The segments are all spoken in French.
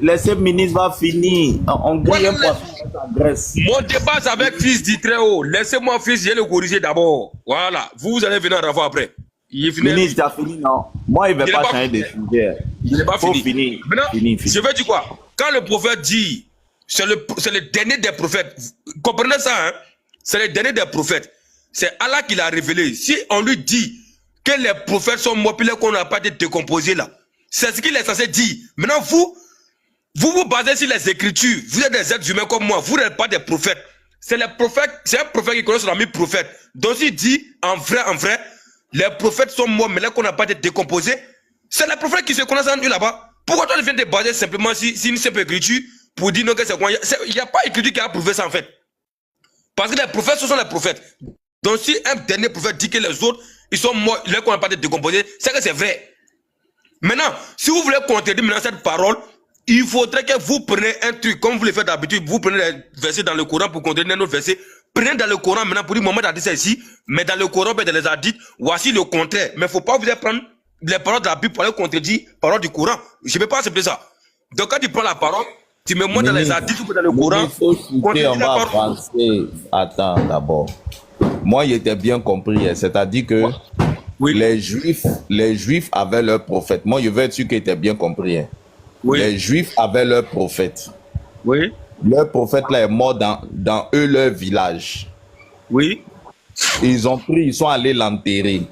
laissez ministre va finir. On grille un poisson avec la graisse. Mon débat c'est avec fils dit très haut. Laissez-moi fils, je vais le corriger d'abord. Voilà. Vous allez venir en revoir après. Il est fini. Ministre, tu as fini, non? Moi, il ne va pas changer de sujet. Il n'est pas fini. Finir. Maintenant, Fini. je vais dire quoi? Quand le prophète dit, c'est le dernier des prophètes. Comprenez ça, hein? C'est le dernier des prophètes. C'est Allah qui l'a révélé. Si on lui dit que les prophètes sont morts, puis qu'on n'a pas été décomposés là, c'est ce qu'il est censé dire. Maintenant, vous basez sur les écritures. Vous êtes des êtres humains comme moi. Vous n'êtes pas des prophètes. C'est les prophètes, c'est un prophète qui connaît son ami prophète. Donc, il dit, en vrai, les prophètes sont morts, mais là qu'on n'a pas été décomposés, c'est les prophètes qui se connaissent en eux là-bas. Pourquoi toi, tu viens te baser simplement sur une simple écriture pour dire non que c'est quoi? Il n'y a pas écriture qui a prouvé ça en fait. Parce que les prophètes, ce sont les prophètes. Donc, si un dernier prophète dit que les autres, ils sont morts, là qu'on n'a pas été décomposés, c'est que c'est vrai. Maintenant, si vous voulez contredire maintenant cette parole, il faudrait que vous preniez un truc, comme vous le faites d'habitude, vous prenez les versets dans le Coran pour contredire un autre verset. Prenez dans le Coran maintenant pour dire Mohamed a dit ça ici, mais dans le Coran, dans les hadiths, voici le contraire. Mais il ne faut pas vous prendre les paroles de la Bible pour aller contredire les paroles du Coran. Je ne peux pas accepter ça. Donc quand tu prends la parole, tu me montres dans les hadiths ou dans le Coran. Il faut citer, on va avancer. Attends d'abord. Moi, il était bien compris, c'est-à-dire que oui. les Juifs avaient leur prophète. Moi, je veux être sûr qu'il était bien compris. Oui. Les Juifs avaient leur prophète. Oui. Leur prophète là est mort dans eux, leur village. Oui. Ils sont allés l'enterrer.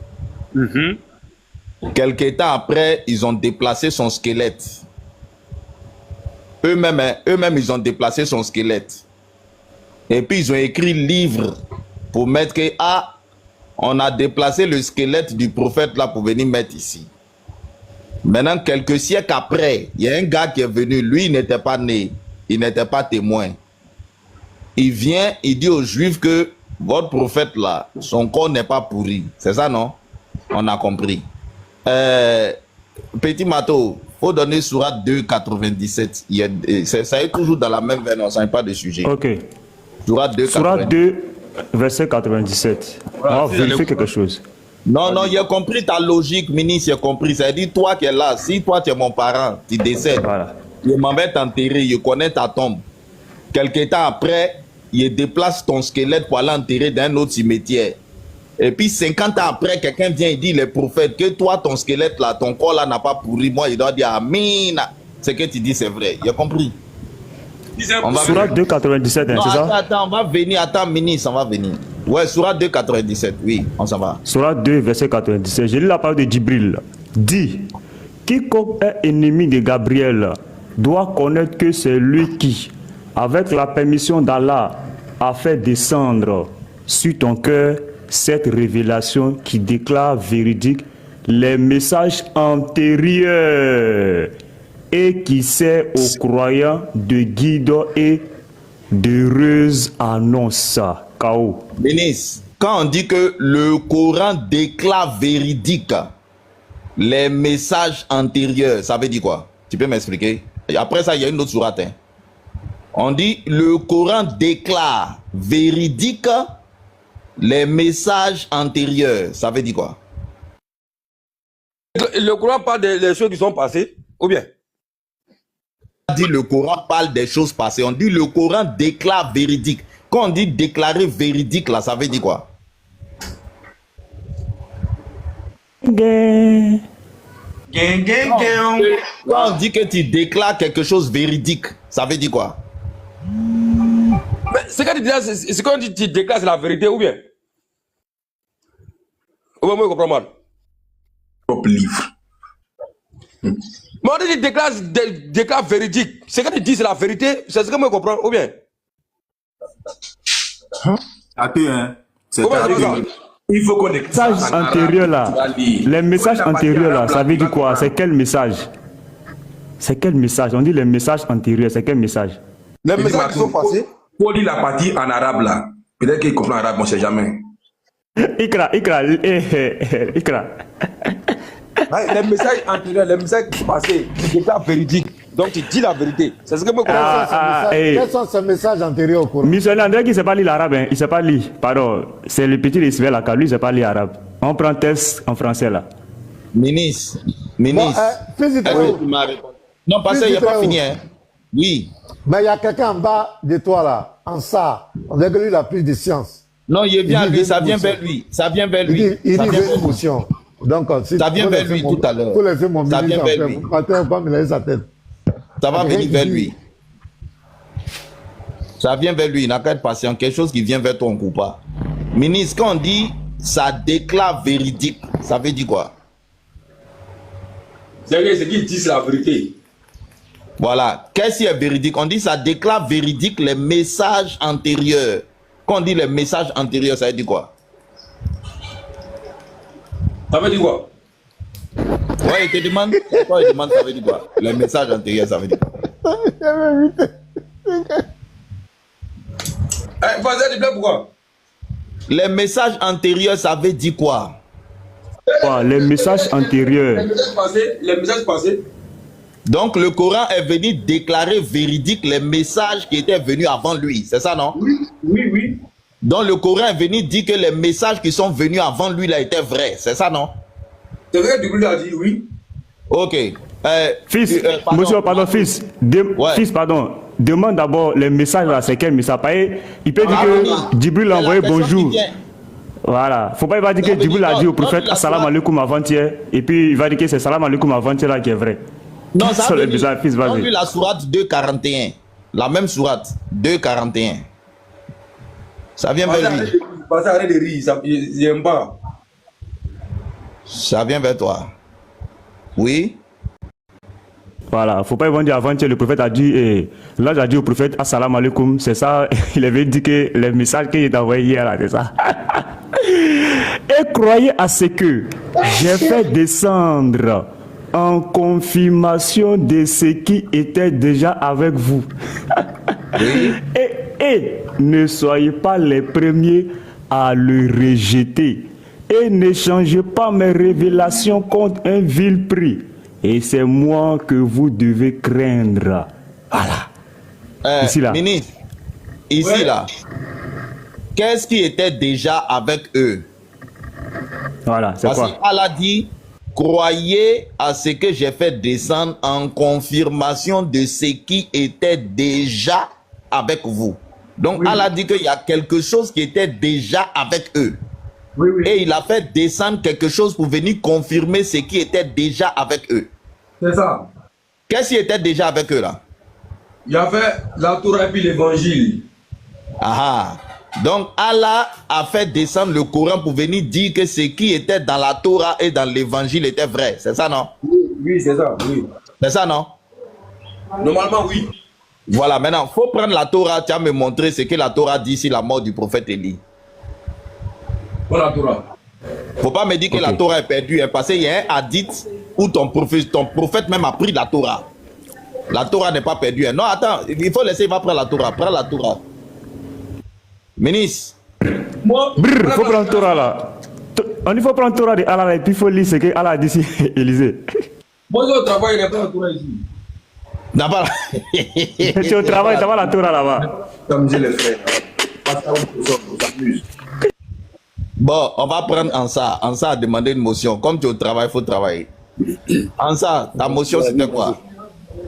Quelque temps après, ils ont déplacé son squelette. Eux-mêmes, ils ont déplacé son squelette. Et puis, ils ont écrit livre pour mettre que, on a déplacé le squelette du prophète là pour venir mettre ici. Maintenant, quelques siècles après, il y a un gars qui est venu. Lui, il n'était pas né. Il n'était pas témoin. Il vient, il dit aux Juifs que votre prophète là, son corps n'est pas pourri. C'est ça, non? On a compris. Petit Mato, il faut donner Surat 2, 97. Ça est toujours dans la même veine, on ne change pas de sujet. Ok. Surat 2, Surat 2, verset 97. Voilà, on va vérifier quelque chose. Non, non, il a compris ta logique, ministre, il a compris. C'est-à-dire, toi qui es là, si toi tu es mon parent, tu décèdes, voilà. Je m'en vais t'enterrer, je connais ta tombe. Quelque temps après, il déplace ton squelette pour aller enterrer dans un autre cimetière. Et puis 50 ans après, quelqu'un vient et dit, les prophètes, que toi, ton squelette là, ton corps là n'a pas pourri. Moi, il doit dire, Amin. Ce que tu dis, c'est vrai. Il a compris. Surat 2, 97, hein, c'est ça? Attends, on va venir. Attends, ministre, on va venir. Ouais, Surat 2, 97, oui, on s'en va. Surat 2, verset 97. J'ai lu la parole de Djibril. Dit, quiconque est ennemi de Gabriel doit connaître que c'est lui qui, avec la permission d'Allah, a fait descendre sur ton cœur cette révélation qui déclare véridique les messages antérieurs et qui sert aux croyants de guide et d'heureuse annonce. K.O. Ministre, quand on dit que le Coran déclare véridique les messages antérieurs, ça veut dire quoi? Tu peux m'expliquer? Après ça, il y a une autre sourate. Hein. On dit le Coran déclare véridique les messages antérieurs. Ça veut dire quoi? Le Coran parle des choses qui sont passées, ou bien? On dit le Coran parle des choses passées. On dit le Coran déclare véridique. Quand on dit déclarer véridique, là, ça veut dire quoi? Quand on dit que tu déclares quelque chose véridique, ça veut dire quoi? Mais c'est quand tu déclares la vérité, ou bien? Ou bien moi je comprends mal. Propre livre. Mais on dit tu déclares véridique. C'est quand tu dis c'est la vérité, c'est ce que moi je comprends, ou bien? Il faut qu'on ait message antérieur là. Les messages antérieurs là, ça veut dire quoi? C'est quel message? C'est quel message? On dit les messages antérieurs, c'est quel message? Les messages qui sont passés. Pour lire la partie en arabe là, peut-être qu'il comprend l'arabe, on ne sait jamais. Ikra. Les messages antérieurs, les messages qui sont passés, c'est pas véridique. Donc tu dis la vérité. C'est ce que moi je comprends. Quels sont ces messages antérieurs au Coran? Monsieur André qui ne sait pas lire l'arabe, hein. Il ne sait pas lire. Pardon, c'est le petit Ismaël là, lui il ne sait pas lire l'arabe. On prend test en français là. Ministre. Bon, Non, parce qu'il n'y a pas fini. Hein. Oui. Mais il y a quelqu'un en bas de toi là, en ça. On dirait que lui, il a plus de science. Non, il vient à lui, ça vient vers lui. Ça vient vers lui. Il dit une émotion. Donc, si ça vient vers lui tout à l'heure. Ça vient vers lui. Pas me laisser sa tête. Ça va venir vers lui. Ça vient vers lui, il n'a qu'à être patient. Quelque chose qui vient vers toi, on ne coupe pas. Ministre, quand on dit ça déclare véridique, ça veut dire quoi? C'est ce qu'ils disent la vérité. Voilà. Qu'est-ce qui est véridique? On dit ça déclare véridique les messages antérieurs. Quand on dit les messages antérieurs, ça veut dire quoi? Ça veut dire quoi? Ouais, il te demande. Toi, il demande ça veut dire quoi? Les messages antérieurs, ça veut dire quoi? Vas-y, dis-moi pourquoi? Les messages antérieurs, ça veut dire quoi? Les messages antérieurs. Les messages passés. Donc le Coran est venu déclarer véridique les messages qui étaient venus avant lui, c'est ça non? Oui. Donc le Coran est venu dire que les messages qui sont venus avant lui là étaient vrais, c'est ça non? C'est vrai que Dieu a dit oui. Ok. Fils, fils, fils, pardon. Demande d'abord les messages là, c'est quel message? Il peut dire que Djibril a envoyé bonjour. Voilà. Faut pas dire que Djibril a dit au prophète Assalam alaikum avant-hier et puis il va dire que c'est Salam alaikum avant-hier là qui est vrai. Non, ça veut dire, on lit la sourate 2.41. La même sourate 2.41. Ça vient vers lui. Arrête de rire, j'aime pas. Ça vient vers toi. Oui. Voilà, faut pas dire avant-hier, le prophète a dit, là j'ai dit au prophète Assalam alaikum, c'est ça, il avait dit que les messages qu'il a envoyés hier là, c'est ça. Et croyez à ce que j'ai fait descendre en confirmation de ce qui était déjà avec vous. et ne soyez pas les premiers à le rejeter. Et ne changez pas mes révélations contre un vil prix. Et c'est moi que vous devez craindre. Voilà. Ici là. Ministre, ici là. Qu'est-ce qui était déjà avec eux? Voilà, c'est quoi? Parce qu'Allah dit, croyez à ce que j'ai fait descendre en confirmation de ce qui était déjà avec vous. Donc Allah dit qu'il y a quelque chose qui était déjà avec eux. Et il a fait descendre quelque chose pour venir confirmer ce qui était déjà avec eux. C'est ça. Qu'est-ce qui était déjà avec eux là? Il y avait la Torah et puis l'évangile. Ah. Donc Allah a fait descendre le Coran pour venir dire que ce qui était dans la Torah et dans l'évangile était vrai. C'est ça non? Oui, c'est ça. Oui. C'est ça non? Normalement oui. Voilà, maintenant, il faut prendre la Torah. Tu as me montré ce que la Torah dit sur la mort du prophète Élie. La Torah. Faut pas me dire que la Torah est perdue, hein, parce qu'il y a un hadith où ton prophète même a pris la Torah. La Torah n'est pas perdue. Hein. Non, attends, il faut laisser, il va prendre la Torah. Prends la Torah. Ministre. Il faut prendre la Torah là. Il faut prendre la Torah de Allah et puis il faut lire ce que Allah a dit ici, Élysée. Moi, je travaille, il n'y a pas la Torah ici. D'abord. Tu au travail, tu as la Torah là-bas. S'amuser les frères. Bon, on va prendre Ansa. Ansa a demandé une motion. Comme tu es au travail, il faut travailler. Ansa, ta motion c'était quoi?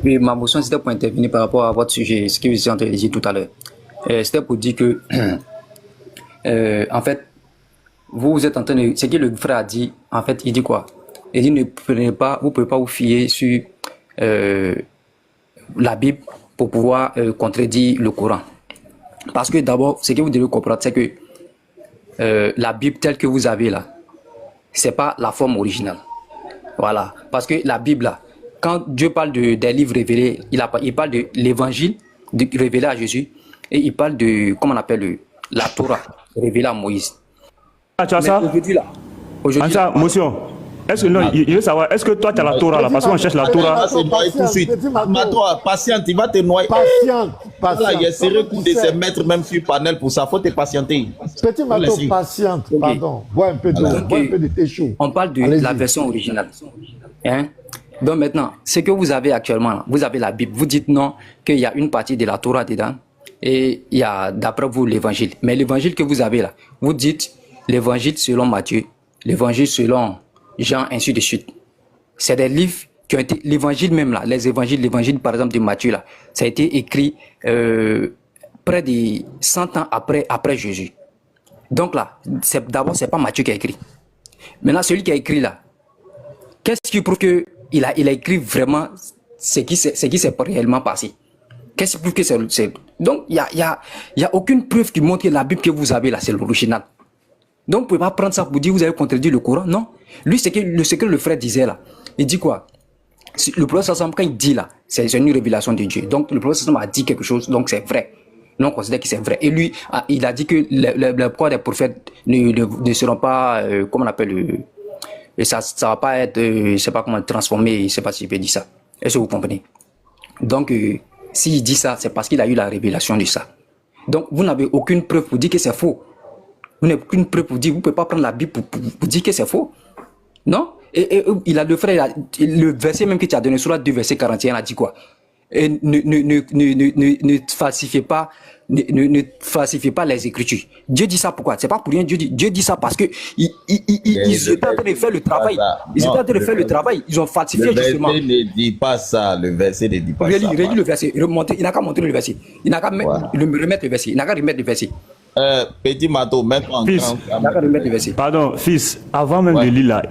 Oui, ma motion c'était pour intervenir par rapport à votre sujet, ce que vous avez dit tout à l'heure. C'était pour dire que, en fait, vous êtes en train de... Ce que le frère a dit, en fait, il dit quoi? Il dit ne prenez pas, vous ne pouvez pas vous fier sur la Bible pour pouvoir contredire le Coran. Parce que d'abord, ce que vous devez comprendre, c'est que la Bible telle que vous avez là, c'est pas la forme originale. Voilà. Parce que la Bible là, quand Dieu parle des livres révélés, il parle de l'évangile révélé à Jésus et il parle de, comment on appelle, la Torah révélée à Moïse. Ah, tu as ça? Aujourd'hui là. Aujourd'hui, ça, motion. Est-ce que non, il veut savoir, est-ce que toi tu as la Torah là? Parce qu'on cherche la Torah. Patiente, il va te noyer. Patiente. Là, il est sérieux de se mettre même sur le panel pour ça. Faut te patienter. Petit Mato, patiente, pardon. Bois un peu de thé chaud. On parle de la version originale. Hein? Donc maintenant, ce que vous avez actuellement, vous avez la Bible. Vous dites non, qu'il y a une partie de la Torah dedans et il y a d'après vous l'évangile. Mais l'évangile que vous avez là, vous dites l'évangile selon Matthieu, l'évangile selon Jean, ainsi de suite. C'est des livres qui ont été, l'évangile même là, l'évangile par exemple de Matthieu là, ça a été écrit près de 100 ans après Jésus. Donc là, d'abord, c'est pas Matthieu qui a écrit. Maintenant, celui qui a écrit là, qu'est-ce qui prouve qu'il a écrit vraiment ce qui s'est réellement passé? Qu'est-ce qui prouve que c'est... Donc, il y a aucune preuve qui montre que la Bible que vous avez là, c'est l'original. Donc, vous ne pouvez pas prendre ça pour dire que vous avez contredit le Coran. Non. Lui, c'est que le frère disait là. Il dit quoi? Le prophète sallam, quand il dit là, c'est une révélation de Dieu. Donc, le prophète sallam a dit quelque chose, donc c'est vrai. Nous, on considère que c'est vrai. Et lui, il a dit que le corps des prophètes ne seront pas, comment on appelle, et ça va pas être, je sais pas comment transformé, je sais pas si je peux dire ça. Est-ce que vous comprenez? Donc, s'il dit ça, c'est parce qu'il a eu la révélation de ça. Donc, vous n'avez aucune preuve pour dire que c'est faux. Vous n'avez aucune preuve pour dire, vous ne pouvez pas prendre la Bible pour dire que c'est faux. Non? Et il a le frère, le verset même que tu as donné, sur 2, verset 41, a dit quoi? Et ne falsifiez pas, ne falsifiez pas les Écritures. Dieu dit ça pourquoi? C'est pas pour rien. Dieu dit ça parce que ils étaient en train de faire le travail. Ils étaient en train de faire le travail. Ils ont falsifié justement. Le verset ne dit pas ça. Le verset ne dit pas ça. Relis le verset. Il n'a qu'à montrer le verset. Il n'a qu'à remettre le verset. Il n'a qu'à remettre le verset. Petit Mato, mettre en Fils, grand. pardon, fils, avant même de lire là,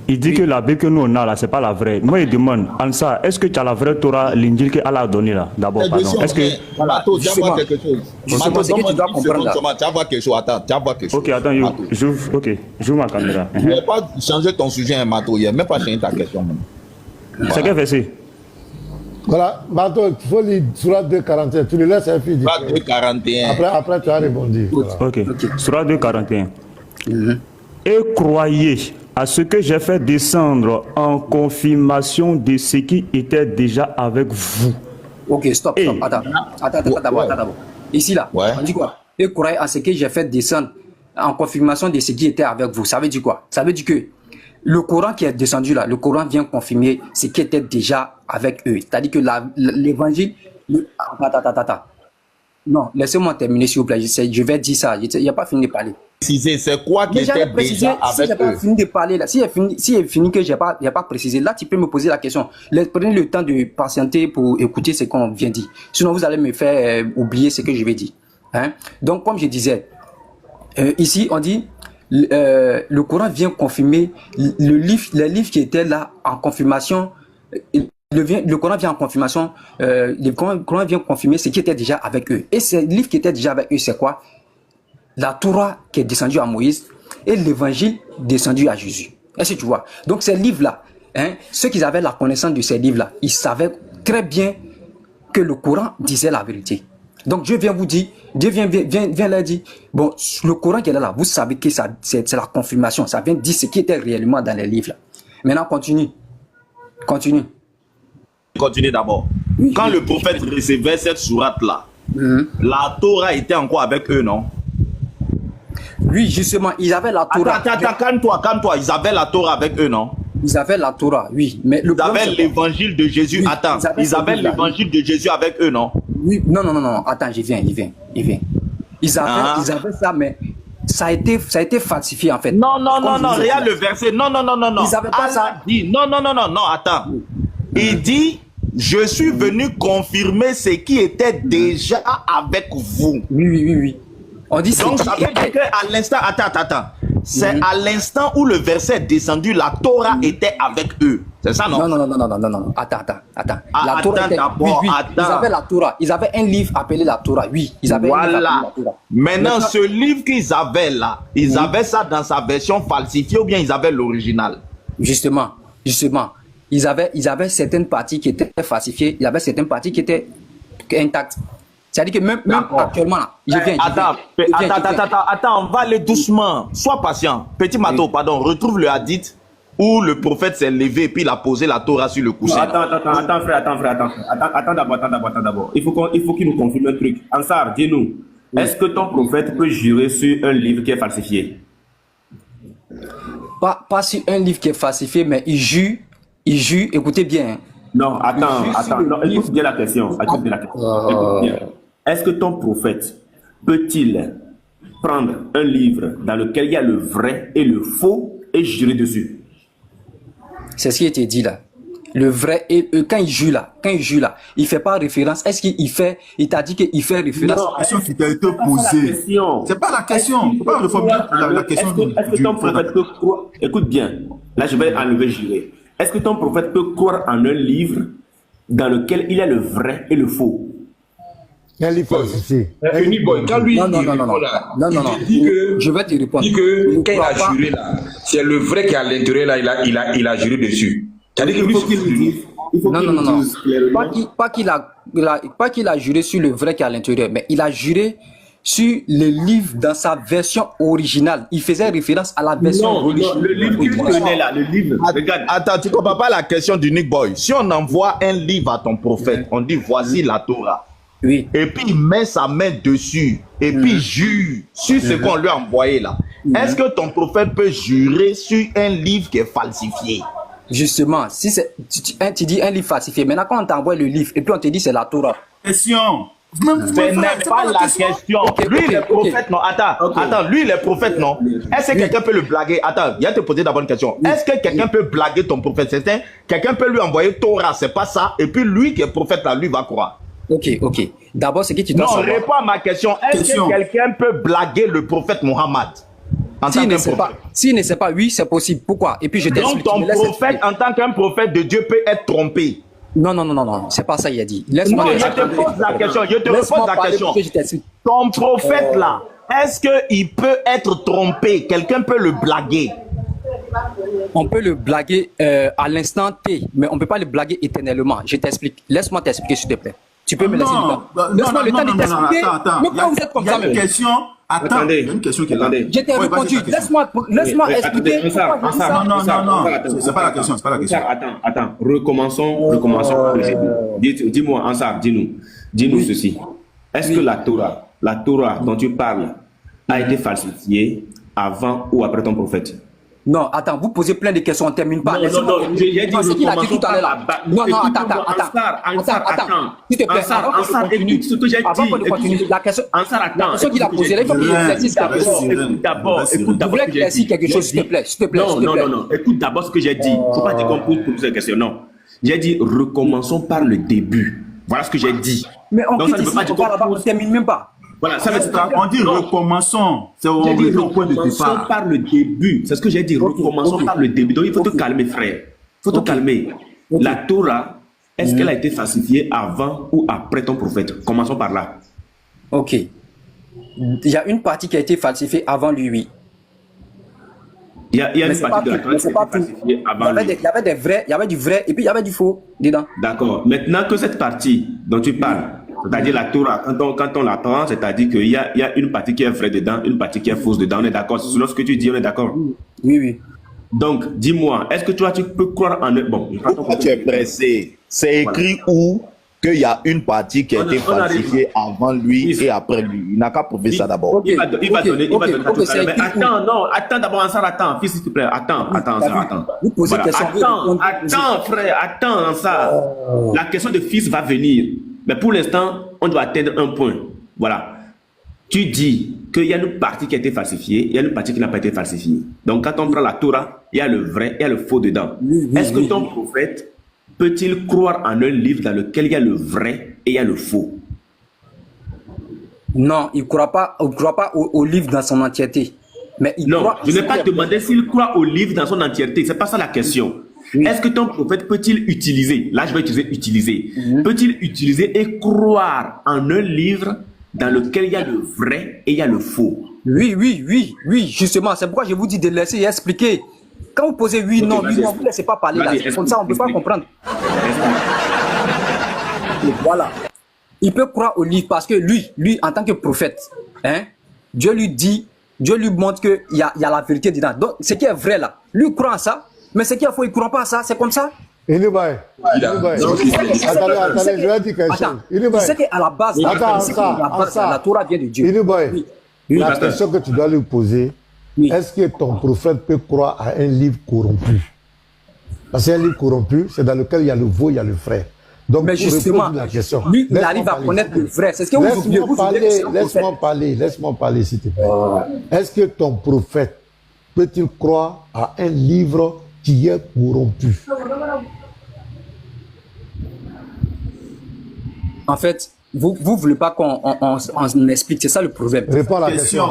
il dit que la Bible que nous on a là, c'est pas la vraie. Moi, il demande, Ansa, est-ce que tu as la vraie Torah, l'Injil que Allah a donné là? D'abord, pardon. Est-ce que. Mato, tu vas voir quelque chose. Mato, c'est que tu dois comprendre là. Tu vas voir quelque chose. Attends, tu vas voir quelque chose. Ok, attends, j'ouvre ma caméra. Tu n'as pas changé ton sujet, hein, Mato. Il n'a même pas changé ta question. C'est quel verset? Voilà, Mato, il faut lire Surat 2,41. Tu le laisses un fil. Surat 2,41. Après, tu as répondu. Voilà. Ok. Surat 2,41. Et croyez à ce que j'ai fait descendre en confirmation de ce qui était déjà avec vous. Ok, stop. Attends d'abord. Ici, là, on dit quoi? Et croyez à ce que j'ai fait descendre en confirmation de ce qui était avec vous. Ça veut dire quoi? Ça veut dire que le Coran qui est descendu là, le Coran vient confirmer ce qui était déjà avec eux. C'est-à-dire que l'évangile... Attends. Non, laissez-moi terminer s'il vous plaît. Je vais dire ça. Il n'y a pas fini de parler. C'est quoi qui était déjà avec eux? Pas fini de parler là. Si est fini que j'ai pas précisé, là tu peux me poser la question. Prenez le temps de patienter pour écouter ce qu'on vient de dire. Sinon vous allez me faire oublier ce que je vais dire. Hein? Donc comme je disais, ici on dit le Coran vient confirmer les livres qui étaient là en confirmation. Le Coran vient en confirmation. Le Coran vient confirmer ce qui était déjà avec eux. Et ces livres qui étaient déjà avec eux, c'est quoi? La Torah qui est descendue à Moïse et l'évangile descendu à Jésus. Est-ce que tu vois? Donc ces livres-là, hein, ceux qui avaient la connaissance de ces livres-là, ils savaient très bien que le Coran disait la vérité. Donc Dieu vient vous dire, Dieu vient leur dire, bon, le Coran qui est là, vous savez que c'est la confirmation, ça vient dire ce qui était réellement dans les livres. Là. Maintenant, continue. Continue d'abord. Oui. Quand le prophète recevait cette sourate-là, la Torah était encore avec eux, non? Oui, justement, ils avaient la Torah. Attends, calme-toi. Ils avaient la Torah avec eux, non? Ils avaient la Torah, oui. Mais ils avaient l'évangile de Jésus. Oui, attends, ils avaient l'évangile de Jésus avec eux, non? Oui, non. Attends, il vient. Ils avaient ça, mais ça a été falsifié en fait. Non, regarde le verset. Non. Ils n'avaient pas ça. Dit, non, attends. Il dit, je suis venu confirmer ce qui était déjà avec vous. Oui. On dit donc ça veut dire qu'à l'instant, attends. C'est à l'instant où le verset est descendu, la Torah était avec eux. C'est ça, non? Non. Attends. La Torah était... Oui. Ils avaient la Torah. Ils avaient un livre appelé la Torah. Oui, ils avaient un livre appelé la Torah. Maintenant, ce livre qu'ils avaient là, ils avaient ça dans sa version falsifiée ou bien ils avaient l'original? Justement. Ils avaient certaines parties qui étaient falsifiées. Il y avait certaines parties qui étaient intactes. C'est-à-dire que même actuellement, Attends, on va aller doucement. Sois patient. Petit Mato, pardon, retrouve le hadith où le prophète s'est levé et puis il a posé la Torah sur le coussin. Attends, frère. Attends d'abord. Il faut qu'il nous confirme un truc. Ansar, dis-nous, est-ce que ton prophète peut jurer sur un livre qui est falsifié? Pas sur un livre qui est falsifié, mais il jure, écoutez bien. Non, attends, écoute bien la question. Écoute bien. Est-ce que ton prophète peut-il prendre un livre dans lequel il y a le vrai et le faux et jurer dessus? C'est ce qui a été dit là. le vrai et quand il jure là, il fait pas référence. Est-ce il t'a dit qu'il fait référence? Non, la question qui t'a été posée. C'est pas la question. C'est pas la question. Est-ce que ton prophète peut croire? Écoute bien. Là, je vais enlever jurer. Est-ce que ton prophète peut croire en un livre dans lequel il y a le vrai et le faux? Un livre falsifié. Unique Boy, quand lui, Non. il dit que, Je vais te répondre. dit que quand il a juré là, c'est le vrai qui est à l'intérieur là, il a juré dessus. C'est-à-dire que lui, Pas qu'il a juré sur le vrai qui est à l'intérieur, mais il a juré sur le livre dans sa version originale. Il faisait référence à la version originale. Le livre qu'il tenait là, le livre. Regarde. Attends, tu comprends pas la question du Nick Boy. Si on envoie un livre à ton prophète, on dit voici la Torah. Oui. Et puis il met sa main dessus et puis il jure sur ce qu'on lui a envoyé là. Est-ce que ton prophète peut jurer sur un livre qui est falsifié? Justement, si c'est, tu dis un livre falsifié, maintenant quand on t'envoie le livre et puis on te dit c'est la Torah. Question. Ce n'est pas la question. Lui, il est prophète, non. Attends, lui, il est prophète, non. Est-ce que quelqu'un peut le blaguer? Attends, viens te poser d'abord une question. Est-ce que quelqu'un peut blaguer ton prophète? Quelqu'un peut lui envoyer Torah, c'est pas ça. Et puis lui qui est prophète, là, lui va croire. Ok. D'abord, c'est que tu dois Non, savoir. réponds à ma question. Est-ce que quelqu'un peut blaguer le prophète Mohammed? S'il ne sait pas, oui, c'est possible. Pourquoi? Et puis je t'explique. Donc ton prophète, en tant qu'un prophète de Dieu, peut être trompé. Non, c'est pas ça il a dit. Non, je te pose la question. Ton prophète là, est-ce qu'il peut être trompé? Quelqu'un peut le blaguer? On peut le blaguer à l'instant T, mais on ne peut pas le blaguer éternellement. Je t'explique. Laisse-moi t'expliquer, s'il te plaît. Tu peux me laisser le temps. Laisse-moi le temps de t'expliquer. Mais quand vous êtes comme ça, il y a une question. Attends, il y a une question qui est là. Je t'ai répondu. Laisse-moi expliquer. Non. C'est pas la question. Attends. Recommençons. Dis-moi, Ansar, dis-nous ceci. Est-ce que la Torah dont tu parles a été falsifiée avant ou après ton prophète? Non, attends, vous posez plein de questions, on ne termine pas. Non, j'ai dit ce qu'il a dit tout à l'heure là. Non, attends. S'il te plaît, avant qu'on continue, la question qu'il a posée, il faut qu'il éclaircisse quelque chose. Écoute d'abord. Vous voulez éclaircir quelque chose, s'il te plaît. Non. Écoute d'abord ce que j'ai dit. Il ne faut pas dire qu'on pose cette question. Non. J'ai dit, recommençons par le début. Voilà ce que j'ai dit. Mais on quitte ici, on ne termine même pas. Voilà, ça veut dire on dit recommençons. C'est au point de départ. Par le début. C'est ce que j'ai dit. Recommençons par le début. Donc il faut te calmer, frère. Il faut te calmer. La Torah, est-ce qu'elle a été falsifiée avant ou après ton prophète? Commençons par là. Ok. Il y a une partie qui a été falsifiée avant lui, oui. Il y a une partie de la Torah qui a été falsifiée avant lui. Il y avait du vrai et puis il y avait du faux dedans. D'accord. Maintenant que cette partie dont tu parles, c'est-à-dire la Torah, quand on la prend, c'est-à-dire qu'il y a une partie qui est vraie dedans, une partie qui est fausse dedans. On est d'accord? C'est selon ce que tu dis, on est d'accord? Oui. Donc, dis-moi, est-ce que toi, tu peux croire en eux? Bon, pourquoi tu es pressé? C'est écrit où qu'il y a une partie qui a été falsifiée avant lui et après lui. Il n'a qu'à prouver ça d'abord. Il va donner. Mais attends d'abord, Ansar, attends, fils, s'il te plaît, attends. Vous posez question. Attends, frère, attends, Ansar. La question de fils va venir. Mais pour l'instant, on doit atteindre un point. Voilà. Tu dis qu'il y a une partie qui a été falsifiée, il y a une partie qui n'a pas été falsifiée. Donc, quand on prend la Torah, il y a le vrai, il y a le faux dedans. Est-ce que ton prophète peut-il croire en un livre dans lequel il y a le vrai et il y a le faux? Non, il ne croit pas au livre dans son entièreté. Mais je n'ai pas demandé s'il croit au livre dans son entièreté. Ce n'est pas ça la question. Oui. Est-ce que ton prophète peut-il utiliser, là je vais utiliser, peut-il utiliser et croire en un livre dans lequel il y a le vrai et il y a le faux? Oui, justement, c'est pourquoi je vous dis de laisser expliquer. Quand vous posez oui, non, vous ne laissez pas parler là, comme ça on ne peut pas comprendre. Voilà. Il peut croire au livre parce que lui en tant que prophète, Dieu lui montre qu'il y a la vérité dedans. Donc ce qui est vrai là, lui croit en ça. Mais ce qu'il faut, il ne croit pas à ça, c'est comme ça. Attendez, je vais dire quelque chose. Tu sais qu'à la base, la Torah vient de Dieu. La question que tu dois lui poser, est-ce que ton prophète peut croire à un livre corrompu? Parce qu'un livre corrompu, c'est dans lequel il y a le veau, il y a le vrai. Donc, mais justement, la question, lui, il arrive à connaître le vrai. C'est ce que vous oubliez. Laisse-moi parler, s'il te plaît. Est-ce que ton prophète peut-il croire à un livre qui est corrompu? En fait, vous voulez pas qu'on explique, c'est ça le problème. Réponds à la question.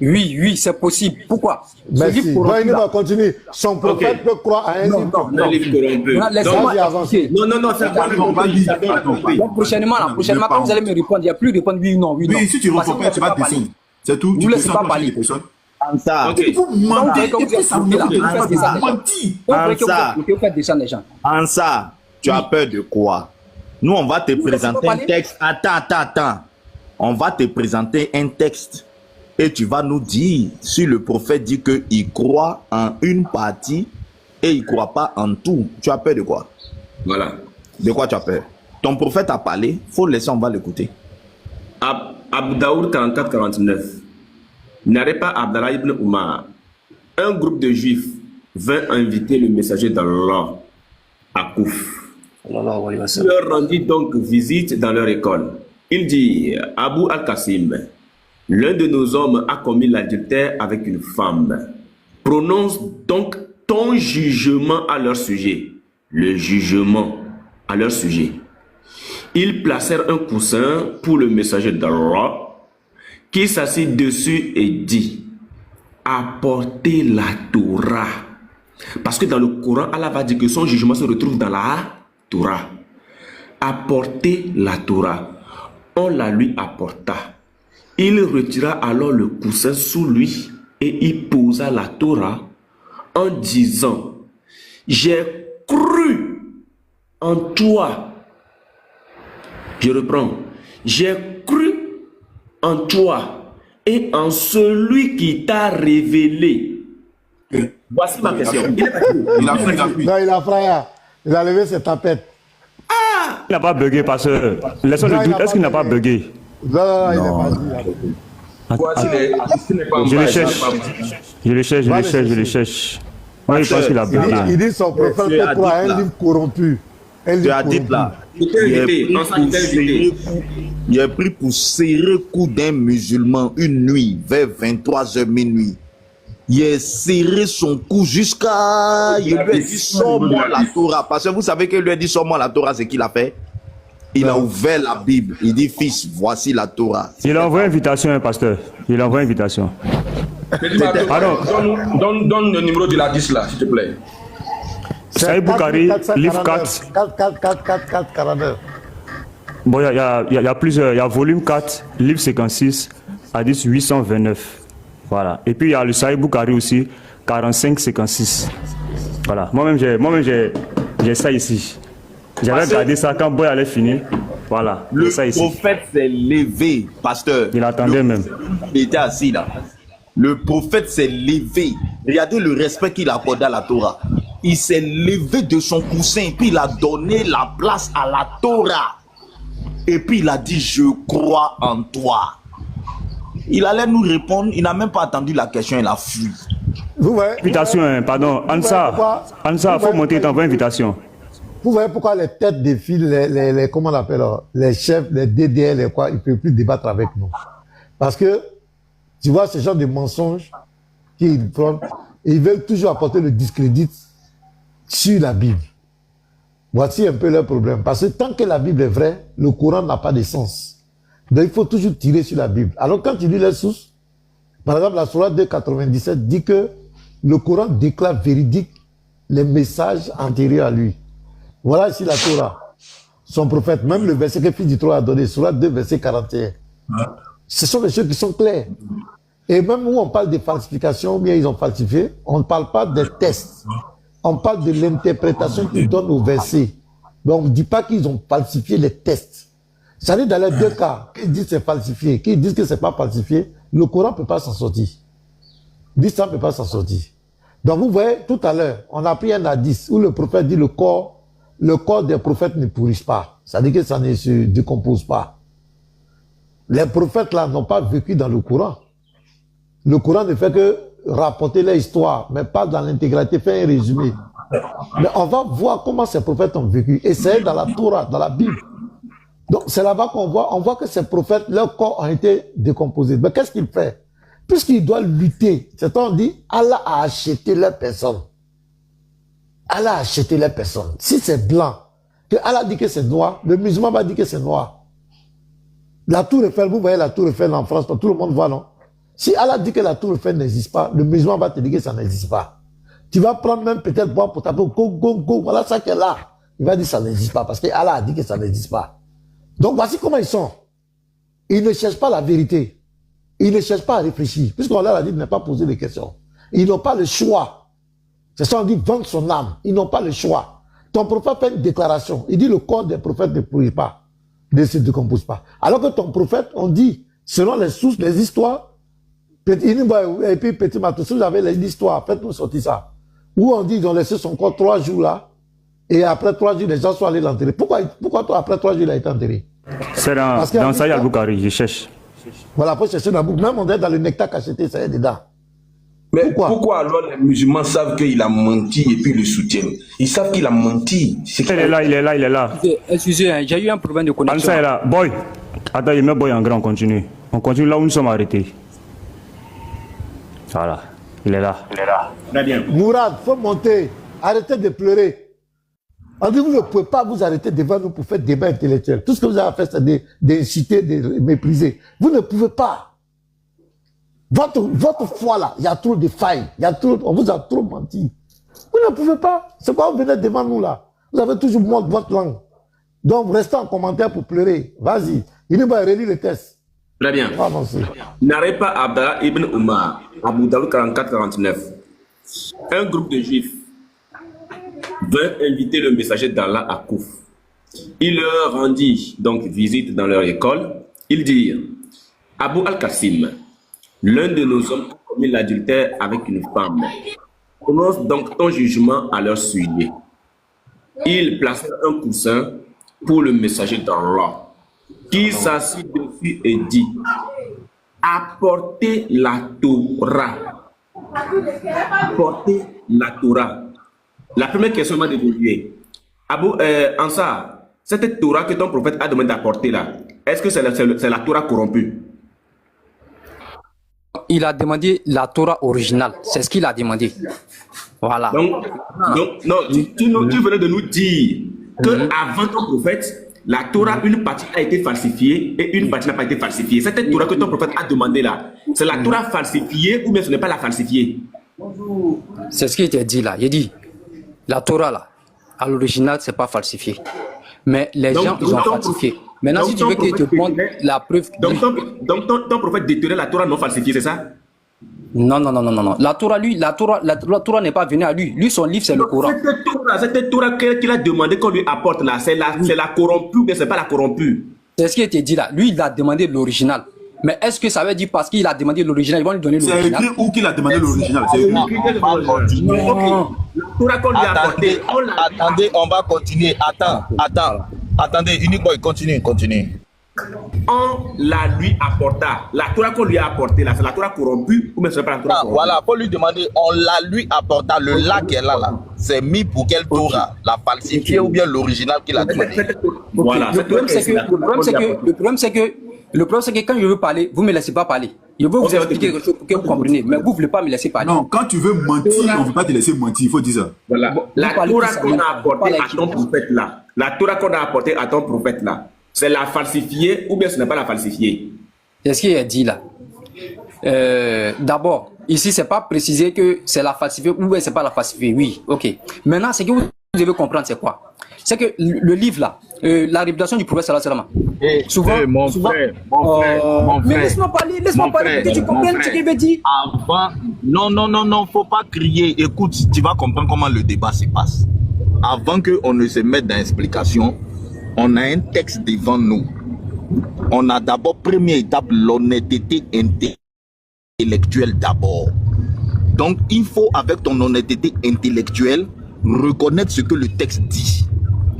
Oui, c'est possible. Pourquoi? Merci. Il va continuer. Son prophète peut croire à un livre corrompu. Laissez-moi avancer. Non, c'est pas le Donc, prochainement, quand vous allez me répondre, il n'y a plus de répondre oui ou non. Oui, si tu réponds pas, tu vas descendre. C'est tout. Vous ne laissez pas parler. Ansa, Ansa, tu as peur de quoi? Nous, on va te présenter un texte. Attends. On va te présenter un texte. Et tu vas nous dire si le prophète dit qu'il croit en une partie et il ne croit pas en tout. Tu as peur de quoi? Voilà. De quoi tu as peur? Ton prophète a parlé, il faut laisser, on va l'écouter. Abu Daoud 44-49. N'arrête pas Abdallah ibn Oumar. Un groupe de juifs vint inviter le messager d'Allah à Kouf. Il leur rendit donc visite dans leur école. Il dit, Abu al-Qasim, l'un de nos hommes a commis l'adultère avec une femme. Prononce donc ton jugement à leur sujet. Le jugement à leur sujet. Ils placèrent un coussin pour le messager d'Allah qui s'assit dessus et dit, apportez la Torah. Parce que dans le Coran, Allah va dire que son jugement se retrouve dans la Torah. Apportez la Torah. On la lui apporta. Il retira alors le coussin sous lui et y posa la Torah en disant, j'ai cru en toi. Je reprends. J'ai cru en toi et en celui qui t'a révélé. Voici ma question. Il a fait. Non, il a frère. Il a levé ses tapettes. Il n'a pas bugué parce que... Laissons le doute. Est-ce qu'il n'a pas bugué? Non, il n'est pas dit. Je le cherche. Moi, je pense qu'il a bugué. Il dit son prophète peut croire à un livre corrompu. Tu as dit là. Il est pris pour serrer le cou d'un musulman une nuit vers 23h minuit. Il a serré son cou jusqu'à... Il lui a dit sors-moi la Torah. Parce que vous savez qu'il lui a dit sors-moi la Torah, c'est qu'il a fait. Il a ouvert la Bible. Il dit fils, voici la Torah. Il a envoyé invitation, hein, pasteur. Il a envoyé invitation. Donne le numéro de la 10 là, s'il te plaît. Saïd Boukari, livre 4. 49. Bon, il y a plusieurs. Il y a volume 4, livre 56, hadith 829. Voilà. Et puis il y a le Saïd Boukari aussi, 45-56. Voilà. Moi-même, j'ai ça ici. J'avais gardé ça quand Boy allait finir. Voilà. Le ça ici. prophète s'est levé, pasteur. Il attendait même. Il était assis là. Le prophète s'est levé. Regardez le respect qu'il a accordé à la Torah. Il s'est levé de son coussin, puis il a donné la place à la Torah. Et puis il a dit, je crois en toi. Il allait nous répondre, il n'a même pas attendu la question, il a fui. Vous voyez, Invitation, pardon. Ansa, il faut monter, t'envoies invitation. Vous voyez pourquoi les têtes défilent, les comment on appelle, les chefs, les DDL, les quoi, ils ne peuvent plus débattre avec nous. Parce que, tu vois, ce genre de mensonges qu'ils prennent, ils veulent toujours apporter le discrédit sur la Bible. Voici un peu leur problème. Parce que tant que la Bible est vraie, le Coran n'a pas de sens. Donc il faut toujours tirer sur la Bible. Alors quand tu lis les sources, par exemple la Sourate 2,97 dit que le Coran déclare véridique les messages antérieurs à lui. Voilà ici la Torah. Son prophète, même le verset que Fils du Trône a donné, Sourate 2, verset 41. Ce sont des choses qui sont claires. Et même où on parle de falsification, bien ils ont falsifié, on ne parle pas des tests. On parle de l'interprétation qu'ils donnent au verset. Mais on ne dit pas qu'ils ont falsifié les tests. C'est-à-dire dans les deux cas, qu'ils disent que c'est falsifié, qu'ils disent que c'est pas falsifié, le Coran ne peut pas s'en sortir. L'islam ne peut pas s'en sortir. Donc vous voyez, tout à l'heure, on a pris un hadith où le prophète dit le corps des prophètes ne pourrisse pas. C'est-à-dire que ça ne se décompose pas. Les prophètes là n'ont pas vécu dans le Coran. Le Coran ne fait que rapporter leur histoire, mais pas dans l'intégralité, faire un résumé. Mais on va voir comment ces prophètes ont vécu. Et c'est dans la Torah, dans la Bible. Donc c'est là-bas qu'on voit que ces prophètes, leurs corps ont été décomposés. Mais qu'est-ce qu'il fait? Puisqu'il doit lutter, c'est on dit, Allah a acheté les personnes. Allah a acheté les personnes. Si c'est blanc, que Allah dit que c'est noir, le musulman va dire que c'est noir. La tour Eiffel, vous voyez la tour Eiffel en France, tout le monde voit, non? Si Allah dit que la tour Eiffel n'existe pas, le musulman va te dire que ça n'existe pas. Tu vas prendre même peut-être boire pour taper go, voilà ça qui est là. Il va dire que ça n'existe pas parce que Allah a dit que ça n'existe pas. Donc voici comment ils sont. Ils ne cherchent pas la vérité. Ils ne cherchent pas à réfléchir. Puisqu'on leur a dit de ne pas poser de questions. Ils n'ont pas le choix. C'est ça, on dit vendre son âme. Ils n'ont pas le choix. Ton prophète fait une déclaration. Il dit le corps des prophètes ne pourrit pas, ne se décompose pas. Alors que ton prophète, on dit, selon les sources, les histoires, et puis Petit Matou, si vous avez l'histoire, faites-nous sortir ça. Où on dit qu'ils ont laissé son corps 3 jours là, et après 3 jours, les gens sont allés l'enterrer. Pourquoi toi, après 3 jours, il a été enterré? C'est dans Saïd Al-Bukhari, je cherche. Voilà, pour chercher dans la boucle. Même on est dans le nectar cacheté, ça y est dedans. Mais pourquoi alors les musulmans savent qu'il a menti et puis le soutiennent? Ils savent qu'il a menti. Il est là. Excusez, j'ai eu un problème de connexion. Ansa est là. Boy, attends, il met Boy en grand, on continue. On continue là où nous sommes arrêtés. Voilà, il est là. Très bien. Mourad, faut monter. Arrêtez de pleurer. On dit, vous ne pouvez pas vous arrêter devant nous pour faire débat intellectuel. Tout ce que vous avez fait, c'est d'inciter, de mépriser. Vous ne pouvez pas. Votre foi là, il y a trop de failles. On vous a trop menti. Vous ne pouvez pas. C'est quoi vous venez devant nous là? Vous avez toujours montré votre langue. Donc, restez en commentaire pour pleurer. Vas-y. Il va relire le test. Très bien. N'arrête pas Abdallah ibn Omar, Abu Daoud 44-49. Un groupe de juifs veut inviter le messager d'Allah à Kouf. Il leur rendit donc visite dans leur école. Ils dirent, Abu al-Qasim, l'un de nos hommes a commis l'adultère avec une femme. Prononce donc ton jugement à leur sujet. Ils placèrent un coussin pour le messager d'Allah, qui s'assit dessus et dit, apportez la Torah. Apportez la Torah. La première question m'a dévolué. Abu Ansar, cette Torah que ton prophète a demandé d'apporter là, est-ce que c'est la Torah corrompue? Il a demandé la Torah originale. C'est ce qu'il a demandé. Voilà. Donc non, tu venais de nous dire que avant ton prophète, la Torah, une partie a été falsifiée et une partie n'a pas été falsifiée. Cette Torah que ton prophète a demandé là, c'est la Torah falsifiée ou bien ce n'est pas la falsifiée? C'est ce qui était dit là. Il dit, la Torah là, à l'original, c'est pas falsifié. Mais les gens, ils ont falsifié. Maintenant, si tu veux que je te montre la preuve... Donc ton prophète détenait la Torah non falsifiée, c'est ça? Non. La Torah, lui, la Torah n'est pas venue à lui. Lui, son livre, c'est le Coran. Cette Torah qu'il a demandé qu'on lui apporte là, c'est la corrompue ou bien c'est pas la corrompue? C'est ce qui était dit là. Lui, il a demandé l'original. Mais est-ce que ça veut dire parce qu'il a demandé l'original, ils vont lui donner l'original? C'est écrit où qu'il a demandé l'original? C'est écrit. Attendez, on va continuer. Attendez, Uniboy, continue. On la lui apporta. La Torah qu'on lui a apportée là, c'est la Torah corrompue ou bien c'est pas la Torah corrompue? Voilà, faut lui demander, on la lui apporta, le là qu'elle a là. C'est mis pour quelle Torah? La falsifiée ou bien l'original qu'il a demandé? Voilà. Le problème, c'est que quand je veux parler, vous ne me laissez pas parler. Je veux vous expliquer quelque chose pour que vous compreniez, mais vous ne voulez pas me laisser parler. Non, quand tu veux mentir, on ne veut pas te laisser mentir, il faut dire ça. Voilà. La Torah qu'on a apportée à ton prophète là, c'est la falsifiée ou bien ce n'est pas la falsifiée? C'est ce qui est dit là. D'abord, ici, c'est pas précisé que c'est la falsifiée ou bien c'est pas la falsifiée. Oui, ok. Maintenant, ce que vous devez comprendre, c'est quoi? C'est que le livre là, la réputation du prophète sallallahu alayhi wa sallam. Souvent, mon frère. Mais laisse-moi parler, que tu comprennes ce qu'il veut dire. Avant, non, faut pas crier. Écoute, tu vas comprendre comment le débat se passe. Avant qu'on ne se mette dans l'explication, on a un texte devant nous. On a d'abord, première étape, l'honnêteté intellectuelle d'abord. Donc, il faut, avec ton honnêteté intellectuelle, reconnaître ce que le texte dit.